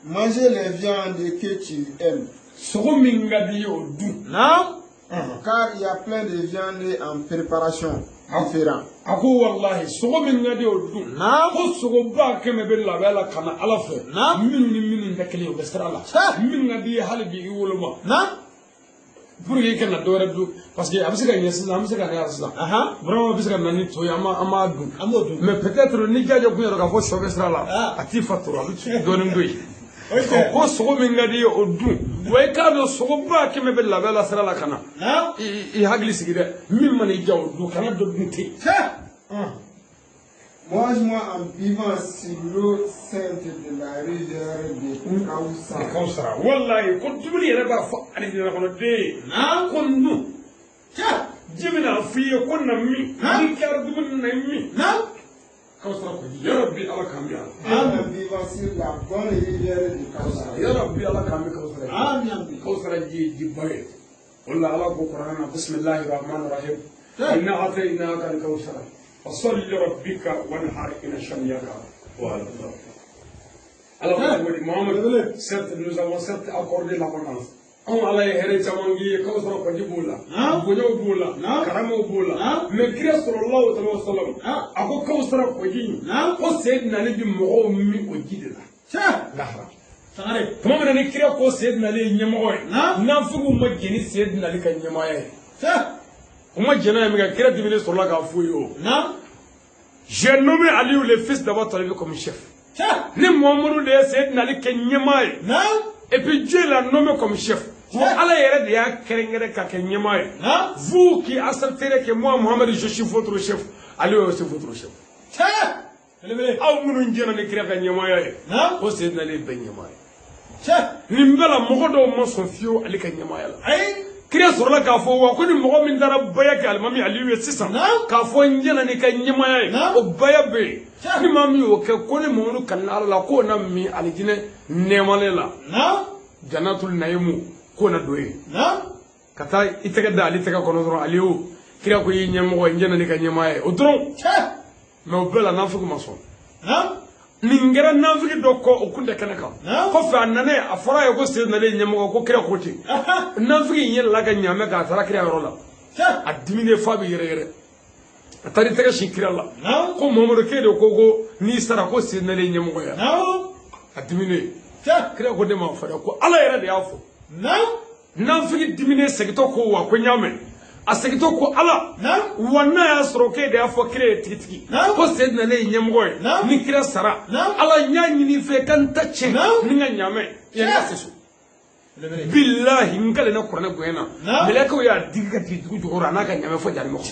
Manger les viandes que tu aimes. Car il y a plein de viandes en préparation différentes. Pour que kana dore du parce que abise ka nyesi na amse ka ya sisa vraiment abise ka nani to ya ama du mais peut-être ni jaje ku yoro ka fo shobe sra la ati fatoro alu donin doyi ko sogo min ngadi o du way ka do sogo ba ke me bella bela sra la kana i hagli sigide min man i jaw du kana do dunti Mange-moi en vivant sur l'eau sainte de la rivière de Kausara. Wallahi, quand tu me dis, il y a pas de Jimina fiye kunna mi, ni kar dubun na mi. Kausara ko ya Rabbi ala kamya. En vivant sur la bonne rivière de Kausara. Ya Rabbi ala kamya Kausara. Amin. Kausara ji bare. Wallahi ala ko Qur'ana bismillahir rahmanir rahim. Inna atainaka al-Kausara. فصل لربك وانحر إن شانئك هو الأبتر. Alors Mohamed, certes nous avons certes accordé l'abondance. On a hérité mangi Kausara ko jibola, bonyo bola, karamo bola. Mais Christ sallallahu alayhi wa sallam, ako Kausara ko jini, ko sayyidina Ali bi mo mi ko jidela. Lahra. Sangare. Tuma mena ni kira ko sayyidina Ali nyamoy. Na fugu ma jeni sayyidina Ali kan nyamoy. J'ai nommé Aliou le fils d'Abu Talib comme chef. Ni Mohamedou le Sayyidina Ali Kenyamaye. Et puis Dieu l'a nommé comme chef. Allah yere de ya kerengere ka Kenyamaye. Vous qui accepterez que moi Mohamed je suis votre chef, Aliou c'est votre chef. Aw munu njena ni kira Kenyamaye. O Sayyidina Ali Kenyamaye. Ni mbala mogodo mo son fio Ali Kenyamaye la. Kira sorola k'a fɔ wa ko ni mɔgɔ min taara baya kɛ alimami Aliyu ye sisan k'a fɔ n jɛna ni ka ɲɛmaya ye o baya bɛ yen ni maa min y'o kɛ ko ni Mamadu kanna Ala la k'o na min alijinɛ nɛɛmale la Jannatul Naimu k'o na don yen ka taa i tɛgɛ da ale tɛgɛ kɔnɔ dɔrɔn Aliyu kira ko i ɲɛmɔgɔ n jɛna ni ka ɲɛmaya ye o dɔrɔn mais o bɛɛ la nafiki ma sɔn nin kɛra nafiki dɔ kɔ o kun tɛ kɛnɛ kan kɔfɛ a nanen a fɔra a ye ko Sayyidina Ali ɲɛmɔgɔ ko kira ko ten nafiki in yɛlɛla ka ɲaamɛ k'a taara kira yɔrɔ la a diminen f'a bɛ yɛrɛyɛrɛ a taara i tɛgɛ sin kira la ko Mamadu k'e de ko n'i sara ko Sayyidina Ali ɲɛmɔgɔ ya a diminen kira ko ne ma fɔ dɛ ko Ala yɛrɛ de y'a fɔ nafiki diminen segitɔ ko wa ko n y'a mɛn a segitɔ ko Ala wa n'a y'a sɔrɔ k'e de y'a fɔ kira ye tigitigi ko Sayyidina Ali ye ɲɛmɔgɔ ye ni kira sara Ala n y'a ɲini fɛ ka n ta tiɲɛ ni ka ɲaamɛ yan ka se so billahi n kale na kuranɛ gɔnyɛ na mɛlɛkɛw y'a digi ka jigin dugu jukɔrɔ a n'a ka ɲaamɛ fɔ jari mɔgɔ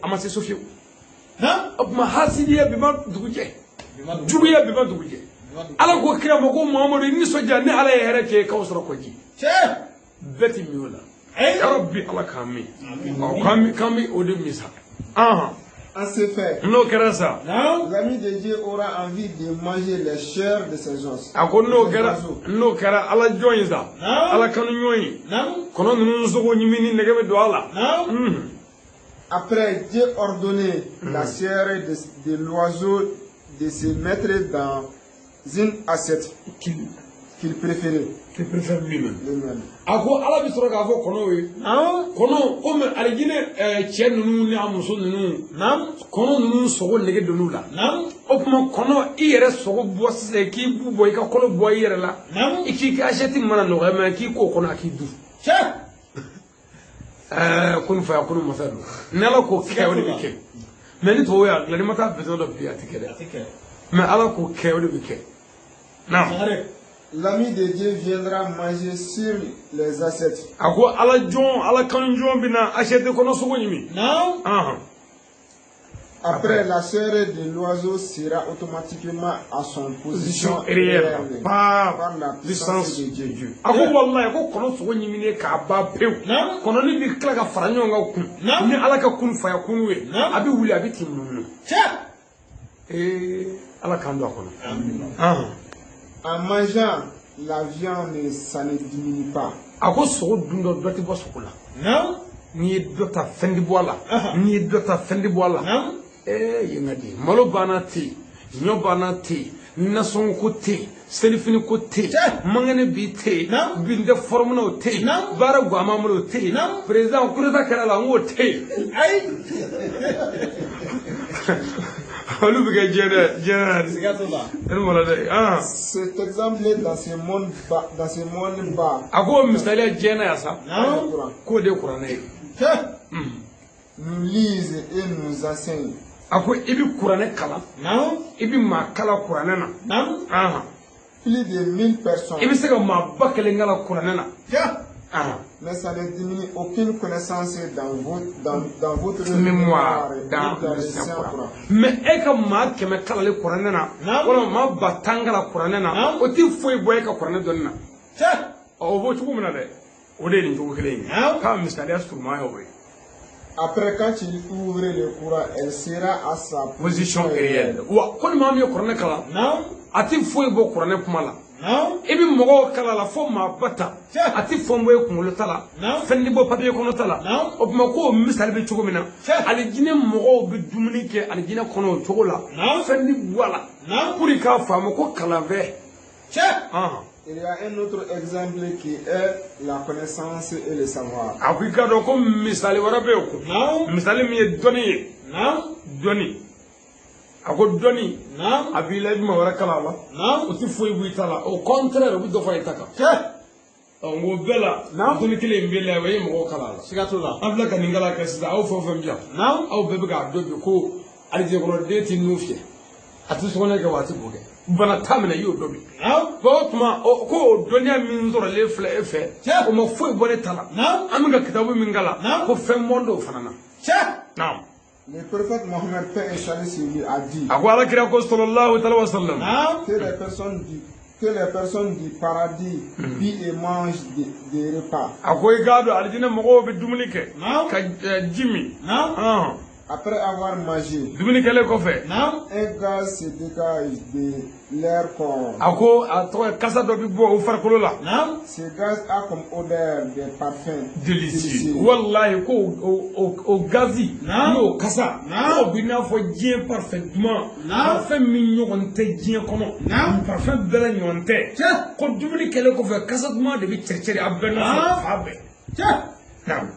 a ma se so fiyewu o tuma hasidiya bi ma dugu jɛ juguya bi ma dugu jɛ Ala ko kira ma ko Mamadu i nisɔndiya ni Ala ye hɛrɛ kɛ ye k'aw sɔrɔ kɔji bɛɛ ti min o la Ya Rabbi ala kami au demi ça. En ce fait, l'ami de Dieu aura envie de manger les chairs de ses os. No kara ala join ça. Ala kanu ñoyi. Kono nunu sogo ñimini negebe do ala. Après Dieu ordonné la chair de l'oiseau de se mettre dans une assiette qu'il préférait. Qu'il préfère lui-même. Ako ala bi sɔrɔ k'a fɔ kɔnɔw ye. Kɔnɔ komi alijinɛ cɛ ninnu ni a muso ninnu. Kɔnɔ ninnu sogo nege donn'u la. O tuma kɔnɔ i yɛrɛ sogo bɔ sisan k'i bu bɔ i ka kɔnɔ bɔ i yɛrɛ la. I k'i ka assiette mana nɔgɔya mais k'i k'o kɔnɔ a k'i dun. Kunu fa kunu masa don. Ni ala k'o kɛ o de bɛ kɛ. Mais ni tubabu y'a dilan ni ma taa besoin dɔ bi a tɛ kɛ dɛ. Mais ala k'o kɛ o de bɛ kɛ. L'ami de Dieu viendra manger sur les assiettes. Ako ala kanu jon bina assiette kono sogo nyimi. Après, la sœur de l'oiseau sera automatiquement à son position réelle par la licence puissance de Dieu. Ako wallahi ko kono sogo nyimine ka ba pew. Kono ni bi kala ka fara nyonga kun. Ni ala ka kun fa ya kun we. Abi wuli abi timnu. Ala kan do kono. En mangeant la viande, ça ne diminue pas. Ako sogo dundo doti bo sokola. Ni dota fendi boala. Ni dota fendi boala. Yengadi malo bana te nyo bana te nason ko te selifini ko te mangane bi te binde formuna o te bara gwama mo te president kurata kala la ngo te ay alu biga jena cet exemple est dans ce monde bas ako misali jena ya sa ko de qur'anai nous lisons et nous enseignent. Ako ibi Qur'ane kala ibi ma kala Qur'ane na plus de 1000 personnes ibi se ka ma bakale ngala Qur'ane na mais ça ne diminue aucune connaissance dans votre mémoire dans le Saint-Coran. Mais e ka ma keme kala le Qur'ane na wala ma batangala Qur'ane na o ti foi boy ka Qur'ane donna o bo tuku mena de o de ni tuku kele ka misali asturma yo we. Après, quand il ouvre le Coran, elle sera à sa position réelle. Wa kon ma mi Qur'ane kala ati foi bo Qur'ane kuma la ibi mogo kala la fo ma bata ati fo mboy kungulo tala fendi bo papier kono tala o ma ko misal be chugo mina ali jine mogo be dumuni ke ali jine kono chugo la fendi wala pour ka famo ko kala ve il y a un autre exemple qui est la connaissance et le savoir. Afrika do ko misali wara be ko misali mi doni ako doni abila ma wara kala la o ti foi buitala au contraire bu do fay taka ngo bela doni kile mbele way mo kala la sigato la abla kan ngala ka sida au fo fam ja au bebe ga do ko ali je ko de ti nufie ati so na ga wati boge bana tamina yo dobi ba kuma ko donia min zoro le fla efe o mo foi bone tala am ga kitabu min gala ko fem mondo fanana naam le prophète Mohammed paix et salut sur lui a dit akwala kira ko sallallahu alaihi wasallam que les personnes du paradis vivent et mangent des repas akoy gado aljina mo be dumulike ka jimi après avoir mangé, un gaz se dégage de leur corps. Ce gaz a comme odeur de parfum délicieux. Wallahi, au gazi, au kasa, au bina fo dien parfaitement. Parfum mignon on te dien comment? Parfum bel on te. Quand tu veux qu'elle fait kasa de de chercher à bena fabe.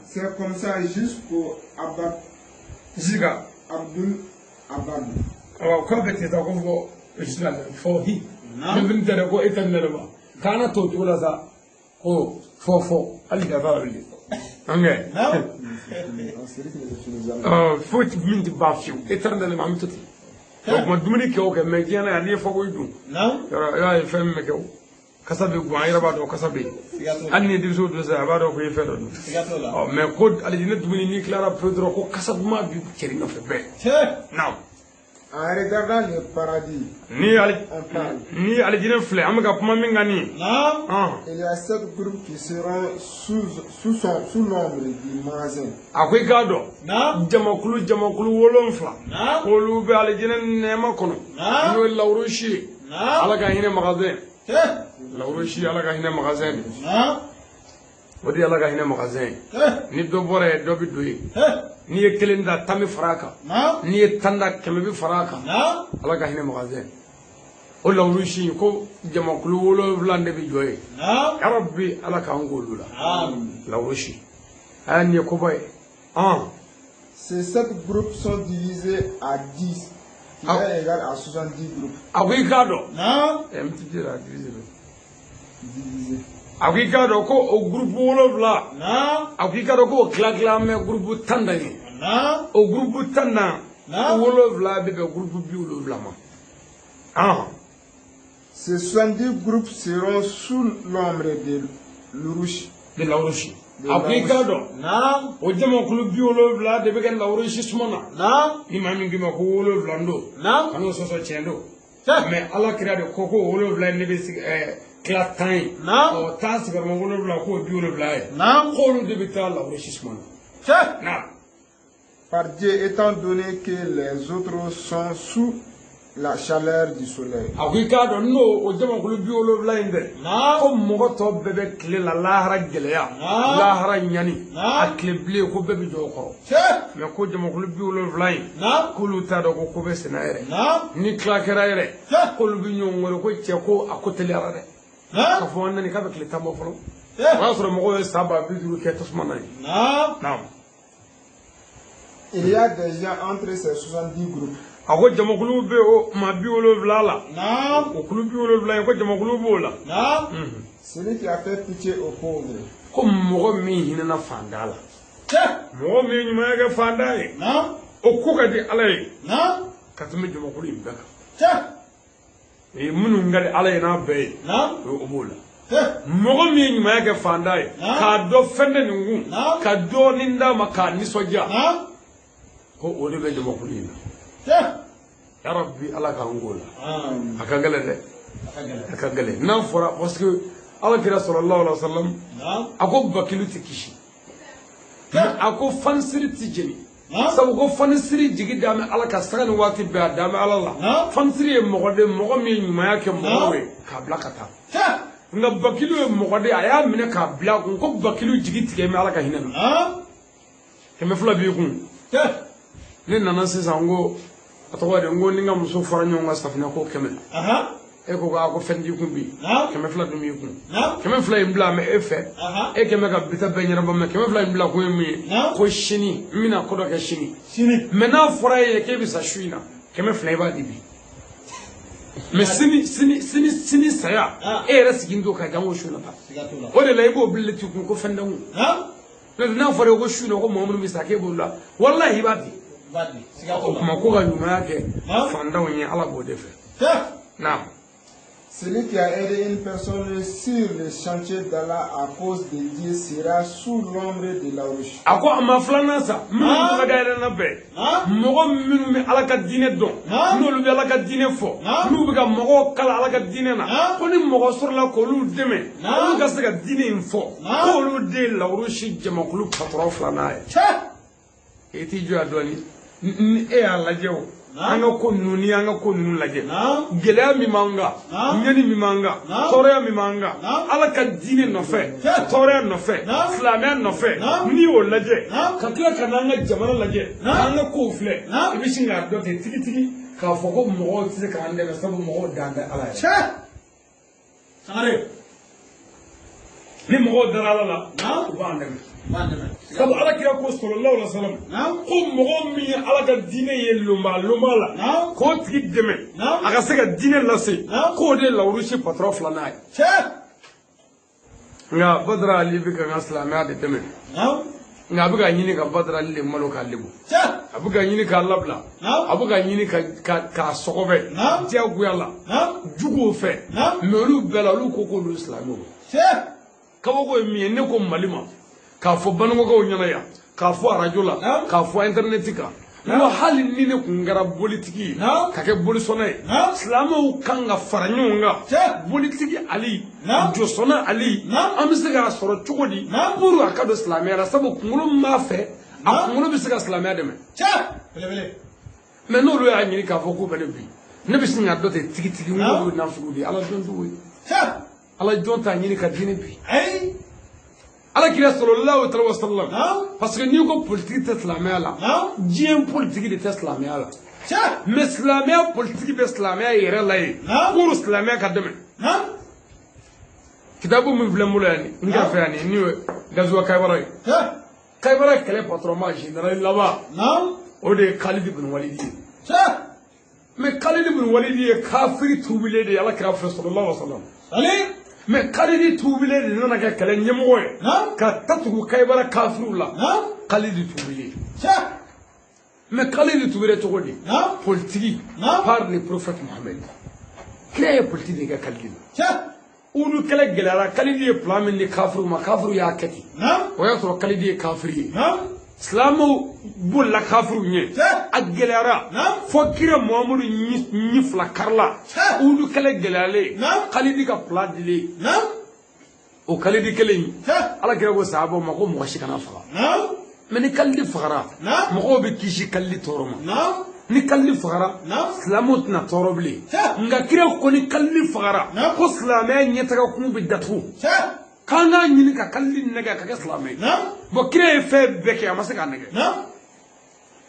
C'est comme ça jusqu'au abat. Ziga Abdul Abad. Ko bete ta ko Islam fo hi. Bin da ko etan na ba. Kana to dole sa ko fo ali da ba ali. Ange. Fo ti min di ba fiu. Etan da ma mutati. Ko ma dumuni ke o ke me jena ali fo ko idu. Ya e fem me ke o. Kasabe go ayra ba do kasabe. Anni di so do sa ba do ko yefero do. Mais ko ali dina dumuni ni clara pedro ko kasabuma bi keri no febe. Non. En regardant le paradis, ni ali dina fle am ga puma min ngani. Il y a 7 groupes qui seront sous l'ombre du magasin. Akoy gado. Jamakulu wolonfla. Ko lu be ali dina nema kono. No lawrushi. Ala ga hine magasin. Lawrushi ala ga hine magasin. Odi ala ga hine magasin. Ni do bore do bi doyi. Ni ye kelinda tami faraka. Ni ye tanda keme bi faraka. Ala ga hine magasin. O lawrushi ko jamakulu wolo blande bi joye. Ya rabbi ala ka ngolula. Lawrushi. Ani ko boy. Ces 7 groupes sont divisés à 10. Qui est égal à 70 groupes. Awi gado. Divisé. Awi gado ko o groupe wolofla. Awi gado ko klakla me groupe tandani. O groupe tanda. Wolofla be groupe bi wolofla ma. Ces 70 groupes seront sous l'ombre de l'Urush. De l'Urush. Aplicado. Naam. O jama kulu biolo vla de begen la enrichissement na. Naam. Imam ngi ma ko wolo vlando. Naam. Kanu soso chendo. Tiens. Mais ala kira de koko wolo vla ne be class time. Naam. O tas gar mo wolo vla ko biolo vla. Naam. Ko lu de beta la enrichissement. Tiens. Na. Par Dieu, étant donné que les autres sont sous la chaleur du soleil. Aplicado no o jama kulu biolo vla inde. Naam. Ko mo to bebe kle la lahara geleya. Naam. Lahara nyani. Naam. Akle ble ko bebe jo ko. Tiens. Mais ko jama kulu biolo vla. Naam. Ko lu ta do ko be senere. Naam. Ni klakera yere. Tiens. Ko lu bi nyongore ko che ko akoteli arare. Naam. Ka fo nani ka be kle tambo folo. Tiens. Wa soro mo saba bi duru ke tosmana. Naam. Naam. Il y a des gens entre ces 70 groupes. Ako jamakulu be o ma bi wolo vlala. Naam. O kulu bi wolo vlala ko jamakulu bo la. Naam. Celui qui a fait pitié aux pauvres. Ko mo mi hinana fandala. Tiens. Mo mi nyuma ga fandaye. Naam. O ko ga di alay. Naam. Ka tumi jamakulu imbaka. Tiens. E munu ngade alay na be. Naam. O bola. Tiens. Mo mi nyuma ga fandaye. Ka do fende ni ngu. Ka do ninda maka ni soja. Naam. Ko o de be jamakulu ina. Tiens. Ya rabbi ala ka ngola. Amen. Akagale de. Akagale. Na fora parce que Allah kira sallallahu alaihi wasallam Naam. ako bakilu ti kishi. Ako fansiri ti jeni. Naam. Sabu ko fansiri jigi dame ala ka saga ni wati be dame ala la. Naam. Fansiri e mogode mogo mi nyuma yake mogowe ka bla kata. Tiens. Nga bakilu e mogode aya mine ka bla ko bakilu jigi ti me ala ka hinana. Naam. Keme fula bi kun. Tiens. Ni nana sisa ngo atawade ngo ninga muso fara nyonga safina ko keme. Aha. E ko ga ko fendi kumbi. Naam. Keme fula dumi kun. Naam. Keme fula imbla me efe. Aha. E keme ka bita benyara ba me keme fula imbla ko mi. Naam. Ko shini mina ko do ka shini. Sini. Mena fora ye ke bisa shuina. Keme fula ba dibi. Me sini saya. Ah. E rasi gindo ka jango shuna ba. Sigatula. O de la ibo billeti kun ko fenda ngu. Naam. Na fora ko shuna ko Muhammadu bisa ke bulla. Wallahi ba di. Badi. O Sigatula. kuma ko ga nyuma yake. Naam. Fanda wonye ala bo defe. Tiens. Naam. Celui qui a aidé une personne sur le chantier d'Allah à cause de Dieu sera sous l'ombre de la roche. Ako ama flana sa minu ka gaire na be mogo minu mi ala ka dine don n'olu be ala ka dine fo n'u be ka mogo kala ala ka dine na ko ni mogo sɔrɔla k'olu dɛmɛ olu ka se ka dine in fɔ k'olu de lawurusi jamakulu patɔrɔn filanan ye Tiens. e t'i jɔ a dɔɔni ni e y'a lajɛ o an ka ko ninnu ni an ka ko ninnu lajɛ gɛlɛya min b'an kan ɲɛni min b'an kan tɔɔrɔya min b'an kan ala ka diinɛ nɔfɛ tɔɔrɔya nɔfɛ silamɛya nɔfɛ n'i y'o lajɛ ka tila ka n'an ka jamana lajɛ an ka kow filɛ i bɛ sin k'a dɔn ten tigitigi k'a fɔ ko mɔgɔw tɛ se k'an dɛmɛ sabu mɔgɔw dan tɛ ala ye. Sangare. ni mɔgɔw dara ala la u b'an dɛmɛ. Sabu ala kira ko sallallahu alaihi wasallam ko mɔgɔ min ye ala ka diinɛ ye lomba la k'o tigi dɛmɛ a ka se ka diinɛ lase k'o de lawurusi patɔrɔn filanan ye. Nka Badara Ali bɛ ka n ka silamɛya de dɛmɛ nka a bɛ ka ɲini ka Badara Ali de malo k'a lebu a bɛ ka ɲini k'a labila a bɛ ka ɲini k'a sɔgɔbɛ diyagoya la juguw fɛ mɛ olu bɛɛ la olu ko k'olu silamɛw kabako ye min ye ne ko Mali ma k'a fɔ banamɔgɔw ɲɛna yan k'a fɔ arajo la k'a fɔ interineti kan wa hali ni ne kun kɛra bolitigi ye ka kɛ bolisɔnna ye silamɛw kan ka fara ɲɔgɔn kan bolitigi Ali jɔsɔnna Ali an bɛ se k'a sɔrɔ cogo di pour a ka don silamɛya la sabu kunkolo min b'a fɛ a kunkolo bɛ se ka silamɛya dɛmɛ mɛ n'olu y'a ɲini k'a fɔ k'u bɛ ne bi ne bɛ sin ka dɔ ten tigitigi n k'olu ye nafolo de ye ala jɔn t'o ye ala jɔn t'a ɲini ka diinɛ bi. Ala kira sallallahu alaihi wasallam parce que n'i ko politique tɛ silamɛya la diɲɛ politique de tɛ silamɛya la mais silamɛya politique bɛ silamɛya yɛrɛ la ye pour silamɛya ka dɛmɛ kitabu min filɛ n bolo yan n kɛrɛfɛ yan nin y'o gazuwa Kaybara ye Kaybara kɛlɛ patron ma général laban o de ye Khalid ibn Walid ye mais Khalid ibn Walid ye kafiri tuubilen de ye Ala kira fɛ sallallahu alaihi wasallam mais Khalid tuubilen de nana kɛ kɛlɛ ɲɛmɔgɔ ye ka tatugu Kaybara kafiriw la Khalid tuubilen mais Khalid tuubilen cogo di politique par le prophète Mohammed kira ye politique de kɛ Khalid udu kala gelara kalidi plan min ni kafiru ma kafiru ya kati o ya so kalidi kafiri islamu bulla kafiru nye a gelara fo kira muhammadu ni fla karla udu kala gelale kalidi ka plan dile o kalidi kelen ala kira go sahabo ma ko mo shikana faga men kalidi fagara mo be kishi kalidi toroma ni kalli fagara islamut na torobli nga kire ko ni kalli fagara ko islamay nyata ka kuma bidatu kana nyini ka kalli naga ka islamay bo kire fe beke amasa ka naga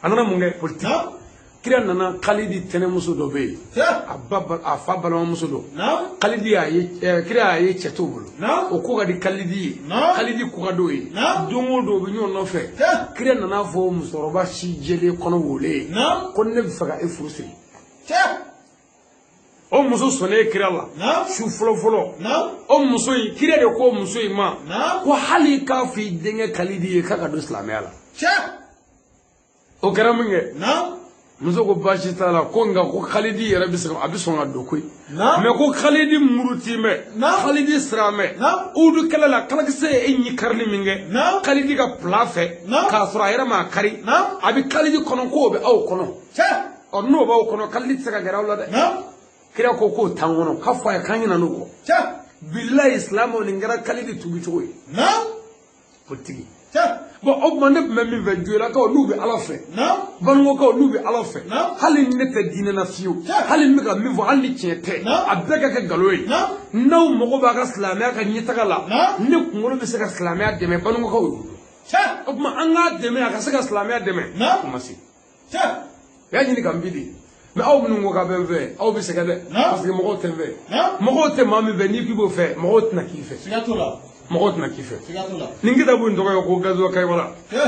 anana munge politique kire nana khalidi tene muso do be abba afa balama muso do khalidi ya kire ya cheto bulu o ko ga di khalidi ko ga do yi dongo do be nyon no fe kire nana fo musoroba shi jele kono wole ko ne faga e frustré o muso sone kire la shu folo o muso yi kire de ko muso yi ma ko hali ka fi denge khalidi ka ga do islamiyala o karaminge muso ko bashi tala ko nga ko khalidi yara bisaka abisonga dokoi me ko khalidi muruti me khalidi srame udu kala kala kse enyi karli minge khalidi ka plafe ka sura yara ma kari abi khalidi kono ko be aw kono o no ba kono khalidi saka garawla de kira ko tangono kafa ya kanyina no billahi islamu ni ngara khalidi tubi toy potigi bo o mande memmi venjula ka nubi alafe bango ka nubi alafe hali nete dina na fiu hali mi ka mi vo hali chete abega ka galoyi naw mogo ba ka islamia ka nyita kala ne kungolo be se ka islamia deme bango ka o ma anga deme ka se ka islamia deme kuma si ya nyini ka mbidi me aw bunu ka benve aw be se ka de parce que mogo tembe mogo te mami be ni kibo fe mogo tna kife sigatola مغوتنا كيف نيجي دابو ندوغو كو غازو كاي ولا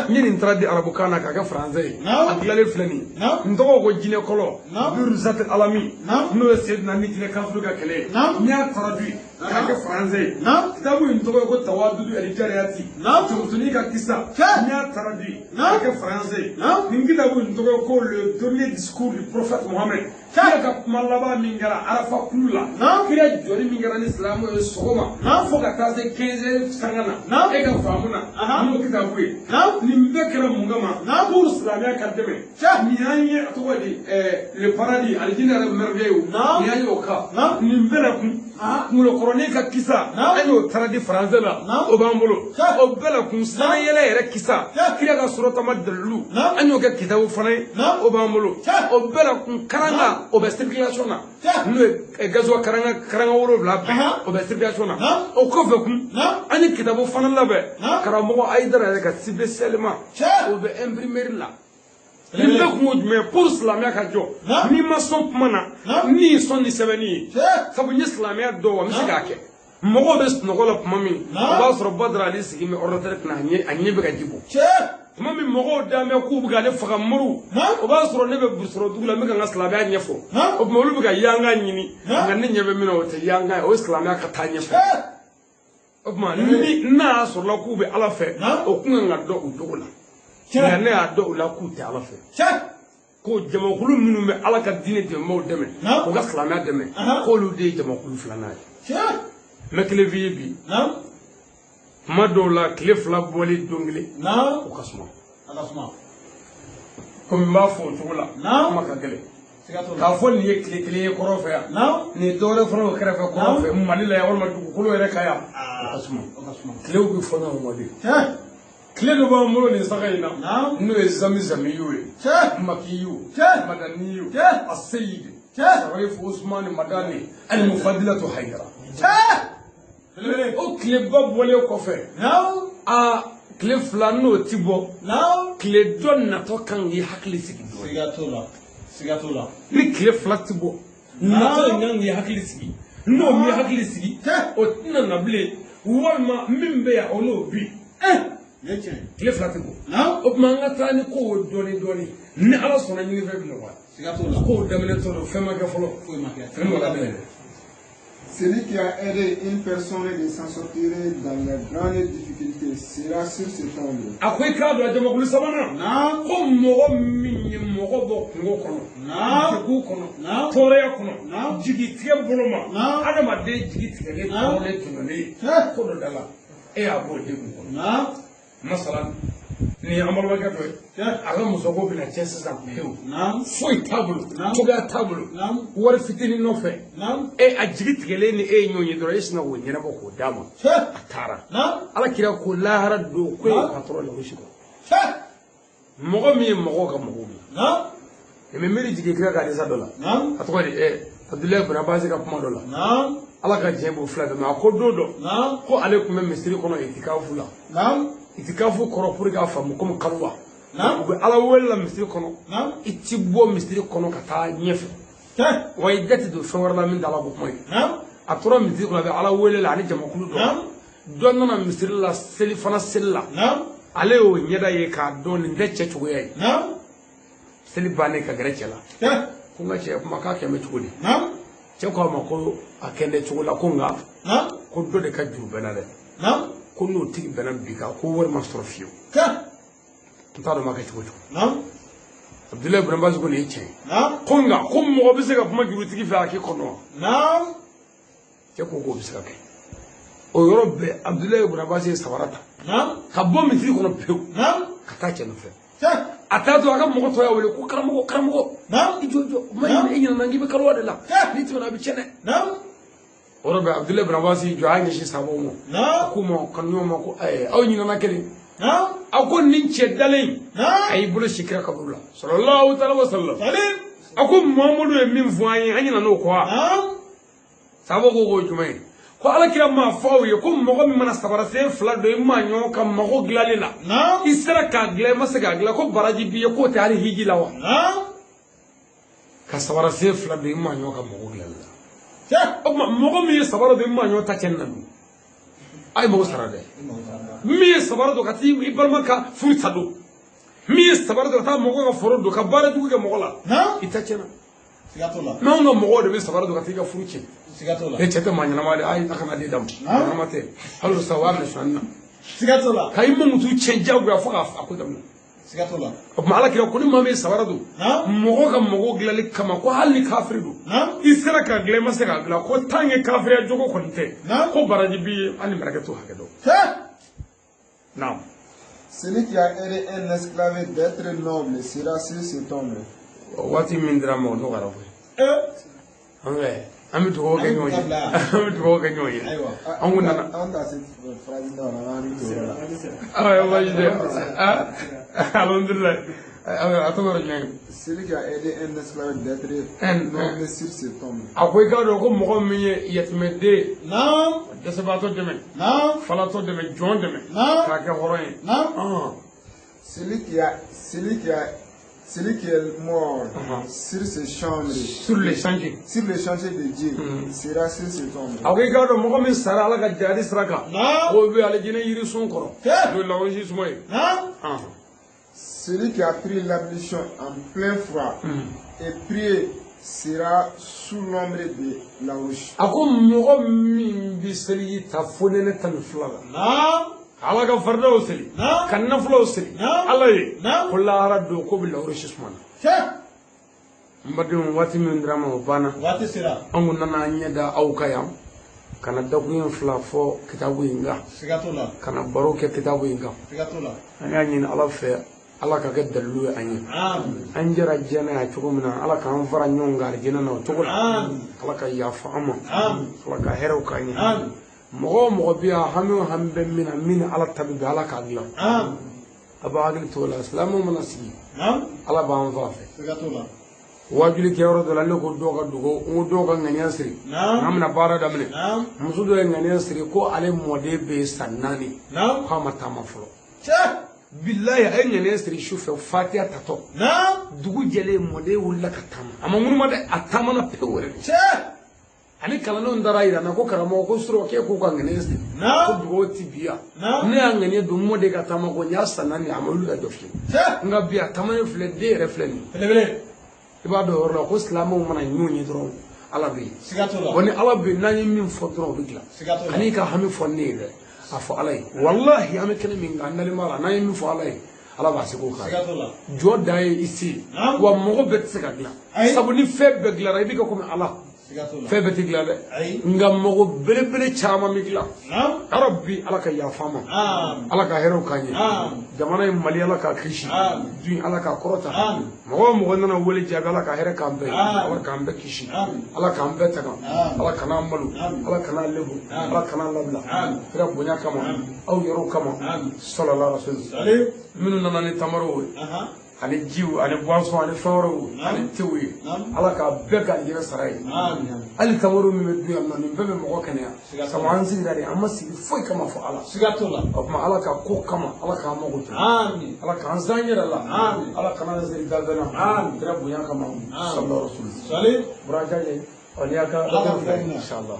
ني نترادي عربو كانا كاكا فرنسي اغلال الفلاني ندوغو كو جيني كولو بيرزات العالمي نو سيدنا نيتي كافلوغا كلي نيا ترادي كاكا فرنسي دابو ندوغو كو توادو الجارياتي توتوني كاكيسا نيا ترادي كاكا فرنسي نيجي دابو ندوغو كو لو دورني ديسكور du prophète Mohammed kaka malaba mingara arafa kula kira jori mingara ni islamu e sogoma foka tase 15 sangana e ka famuna amu kitabu ni mbekera mungama pour islamia kademe ni anye atwadi le paradis aljina merveilleux ni anye oka ni mbera kun mulo kronika kisa ayo taradi français la obambulo obela kun sanayele yere kisa kira ka surata madallu anyo ka kitabu fanay obambulo obela kun karanga obestirgation na no gazo karanga woro bla obestirgation na o ko fe kun ani kitabu fanan labe karamo aidara ka spécialement obe imprimer la ni be ko me pour islamia ka jo ni maso mana ni son ni sebeni sabu ni islamia do wa misigake mogo bes no gola mami ba soro badra ali sigi me order na anye be ka jibo mami mogo dame ku buga le faga muru o ba soro ne be bursoro dugula me kan islamia nyefo o molu buga yanga nyini ngane nyebe mino te yanga o islamia ka tanyefo o ma ni na soro la ku be ala fe o kunga ngado o dugula ne a do la ku te ala fe ko jama khulu minu me ala ka dine de mo deme ko ga islamia deme ko lu de jama khulu flana mekle bi madola klefla boli dongle o kasma comme ma fo tula maka gele ka fo ni kle ko fe ni dole fro kere fe ko fe malila ya wal madu ko re kaya o kasma kle bi fo na mo di kle do ba mo ni sagaina no zami yuwe makiyu madaniyu as-sayyid sharif usman madani al-mufaddilatu haydara o kile ba bole ko fe a kile flano tibo kile don na to kan yi hakli sigi do sigatola ni kile flatibo na to ngan yi hakli sigi no mi hakli sigi o tina na ble walma mimbe ya ono bi kile flatibo o manga tani ko doni ni ala sona ni fe bi no wa sigatola ko damene to do fe ma ga folo ko ma ga fe ma ga bele Celui qui a aidé une personne de s'en sortir dans les grandes difficultés sera sur ce tombe. Akwai kado a jama kulu sabana. Naam. Ko mogo min ye mogo bɔ kungo kɔnɔ. Naam. Degun kɔnɔ. Naam. Tɔɔrɔya kɔnɔ. Naam. Jigi tigɛ bolo ma. Naam. Adamaden jigi tigɛlen Naam. tɔɔrɔlen tɛmɛnen. Hɛ. Ko dɔ da la. E y'a bɔ degun kɔnɔ. Naam. Masalan nin ye an balimakɛ dɔ ye. A ka muso ko bɛna cɛ sisan pewu. Naam. Foyi t'a bolo. Naam. Cogoya t'a bolo. Naam. Wari fitinin nɔfɛ. Naam. A jigi tigɛlen ni e ye ɲɔgɔn ye dɔrɔn e sina k'o ɲɛnabɔ k'o d'a ma. Hɛ. A taara. Naam. Ala kira ko lahara don ko e ye patɔrɔn la gosi kɔ. Hɛ. Mɔgɔ min ye mɔgɔw ka mɔgɔw ye. Naam. E bɛ miiri jigin kira ka hadisa dɔ la. Naam. A tɔgɔ de Abdulayi ibn Abbas ka kuma dɔ la. Naam. Ala ka diɲɛ b'o fila bɛɛ ma a ko don dɔ. Naam. Ko ale tun bɛ misiri kɔnɔ itikafu la. Naam. Itikafu kɔrɔ pour que k'a faamu komi kaliwa. Naam. U bɛ Ala wele la misiri kɔnɔ. Naam. I ti bɔ misiri kɔnɔ ka taa ɲɛfɛ. Hɛ. Wa i da tɛ don fɛn wɛrɛ la min t'Ala ko kuma ye. Naam. A tora misiri kɔnɔ a bɛ Ala wele la ani jamakulu dɔ. Naam. Dɔ nana misiri la seli fana seli la. Naam. Ale y'o ɲɛda ye k'a dɔn nin tɛ cɛ cogoya ye. Naam. Seli bannen ka gɛrɛ cɛ la. Hɛ. Ko n ka cɛ kuma k'a kɛmɛ cogo di. Naam. Cɛ ko a ma ko a kɛnɛ cogo la ko nka Naam. ko dɔ de ka juru bɛnna dɛ. Naam. Ko n'o tigi bɛnna bi kan ko wari ma sɔrɔ fiyewu. Hɛ. N t'a dɔn ma kɛ cogo cogo. Naam. Abdulayi ibn Abbas ko nin ye tiɲɛ ye. Naam. Ko nka ko mɔgɔ bɛ se ka kuma jurutigi fɛ a k'i kɔnɔ wa. Naam. Cɛ ko k'o bɛ se ka kɛ. O yɔrɔ bɛɛ Abdulayi ibn Abbas ye sabara ta. Naam. Ka bɔ misiri kɔnɔ pewu. Naam. Ka taa cɛ nɔfɛ. Hɛ. A taa to a ka mɔgɔ tɔ y'a wele ko karamɔgɔ karamɔgɔ. Naam. I jɔ jɔ ma ɲinɛ e ɲinɛna k'i bɛ kaliwa de la. Hɛ. N'i tɛmɛna a bɛ tiɲɛ dɛ. Naam. O yɔrɔ bɛɛ Abdulayi ibn Abbas jɔ a y'a ɲɛsin sahabaw ma. Naam. A k'u ma kanuɲɔgɔn ma ko aw ɲinɛna kelen. Naam. A ko nin cɛ dalen. Naam. A y'i bolo si kira kaburu la. Sallallahu ta'ala wa sallam. Salim. A ko Muhamadu ye min fɔ an ye an ɲinɛna o kɔ wa. Naam. Sahabaw ko k'o jumɛn ye. Ko ala kira m'a fɔ aw ye ko mɔgɔ min mana sabarasen fila don i ma ɲɔgɔn ka mago dilanli la. Naam. I sera k'a dilan i ma se k'a dilan ko baraji b'i ye k'o tɛ hali hiji la wa. Naam. Ka sabarasen fila don i ma ɲɔgɔn ka mago dilanli la. Hɛ. O tuma mɔgɔ min ye sabara don i ma ɲɔgɔn ta cɛnni na dun. A ye mago sara dɛ. Min ye sabara don ka t'i i balima ka furu ta don. Min ye sabara don ka taa mɔgɔ ka foro don ka baara jugu kɛ mɔgɔ la. Naam. I ta cɛnna. Siga t'o la. Mais anw ka mɔgɔw de bɛ sabara don ka t'i ka furu cɛn. Siga t'o la. E cɛ tɛ maa ɲɛnama de a kana di d'a ma. Ɲɛnama tɛ. Hali o sisan o y'a minɛ sonyani na. Siga t'o la. Ka i mamutu cɛn diyagoya fo k'a ko daminɛ. Siga t'o la. O tuma ala kira ko ni maa min ye sabara don. Naam. Mɔgɔ ka mago dilanli kama ko hali ni kafiri don. Naam. I sera k'a dilan i ma se k'a dilan ko tant que kafiriya jogo kɔni tɛ. Naam. Ko baraji b'i ye hali ni marakɛ t'o hakɛ dɔn. Hɛ. Naam. Celui qui a aidé un esclave d'être noble sera sur ce tombe. O waati min dira ma o nɔgɔyara koyi. An bɛ dugawu kɛ ɲɔgɔn ye. An bɛ dugawu kɛ ɲɔgɔn ye. Ayiwa. An kun nana. An ta se phrase dɔ la an bɛ t'o la. Awɔ baasi tɛ. Alhamdulilayi. A tɔgɔ ye jumɛn ye. Celui qui a aidé un esclave d'être noble sur ce tombe. A ko i k'a dɔn ko mɔgɔ min ye yatimɛden. Naam. Dɛsɛbaatɔ dɛmɛ. Naam. Falatɔ dɛmɛ jɔn dɛmɛ. Naam. K'a kɛ hɔrɔn ye. Naam. Celui qui est mort sur ce chambre, Sur les chantiers. sur le chantier de Dieu, sera sur ce tombe. A ko i k'a dɔn mɔgɔ min sara ala ka jari sira kan. Naam. O bɛ alijinɛ yirisun kɔrɔ. Hɛ. N'o ye l'enrichissement ye. Naam. Celui qui a pris l'ablution en plein froid et prié sera sous l'ombre de la roche. A ko mɔgɔ min bɛ seliji ta fo nɛnɛ tan ni fila la. Naam. Ala ka faridaw seli. Naam. Ka nafolow seli. Naam. Ala ye. Naam. Ko lahara don ko bɛ l'enrichissement na. Hɛ. N badenw waati min dira ma o banna. Waati sera. An kun nana an ɲɛ da aw ka yan. Ka na dakuruɲɛ fila fɔ kitabu in kan. Siga t'o la. Ka na baro kɛ kitabu in kan. Siga t'o la. An y'a ɲini Ala fɛ Ala ka kɛ dalilu ye an ye. Amiin. An jɛra diɲɛ na yan cogo min na Ala k'an fara ɲɔgɔn kan alijinɛ na o cogo la. Amiin. Ala ka yafa an ma. Amiin. Ala ka hɛrɛw k'an ye. Amiin. Mɔgɔ o mɔgɔ bɛ yan hami o hami bɛ min na min ni Ala ta bɛ bɛn Ala k'a dilan. Amiin. A b'a hakili to o la silamɛw mana sigi Naam. Ala b'an fa fɛ. Siga t'o la. Wajuli kɛyɔrɔ dɔ la ne ko dɔw ka dogo n ko dɔw ka ŋaniya siri. Naam. N'an bɛna baara daminɛ. Naam. Muso dɔ ye ŋaniya siri ko ale mɔden bɛ san 4 Naam. k'a ma taama fɔlɔ. Cɛ. Bilayi a ye ŋaniya siri su fɛ Fatiha tatɔ. Naam. Dugu jɛlen mɔden wulila ka taama a ma ŋunuma dɛ a taamana pewu wɛrɛ de. Cɛ. Ani kalandenw taara yira n na ko karamɔgɔ ko surɔ k'e k'u ka ŋaniya siri. Naam. Ko dugawu ti bi yan. Naam. Ne y'a ŋaniya don mɔden ka taama ko n y'a san 4 a ma wuli ka jɔ fiyewu. Cɛ. Nka bi a taamalen filɛ den yɛrɛ filɛ nin ye. Belebele. I b'a dɔn o yɔrɔ la ko silamɛw mana ɲɔgɔn ye dɔrɔn ala be siga to la woni ala be nani min fo dro be gla siga to la ani ka hami fo ne re afo alay wallahi am kene min ngandali mala nani min fo alay ala ba se ko ka siga to la jo day isi wa mo be se ka gla sabu ni fe be gla ra bi ko ala fe be tigla de ngam mo bele bele chama mi gla rabbi ala ka ya fama ala ka hero kanye jamana mali ala ka kishi din ala ka korota mo nana wole jaga ala ka here kambe ala kambe kishi ala kambe taga ala kana malu ala kana lebu ala kana labla fira bonya kama aw yoro kama sallallahu alaihi wasallam minu nana ni tamaro ani jiw ani boisson ani fawro ani tewi ala ka bega yira saray ali tamaro mi be duyam nan be mo ko kenya sama anzi dare amma si foi kama fo ala sigatola ma ala ka ko kama ala ka mo ko amin ala ka anzanyira la amin ala kana zai dalbana amin tira buya kama sallallahu alaihi wasallam salim buraja ye oliya ka inshallah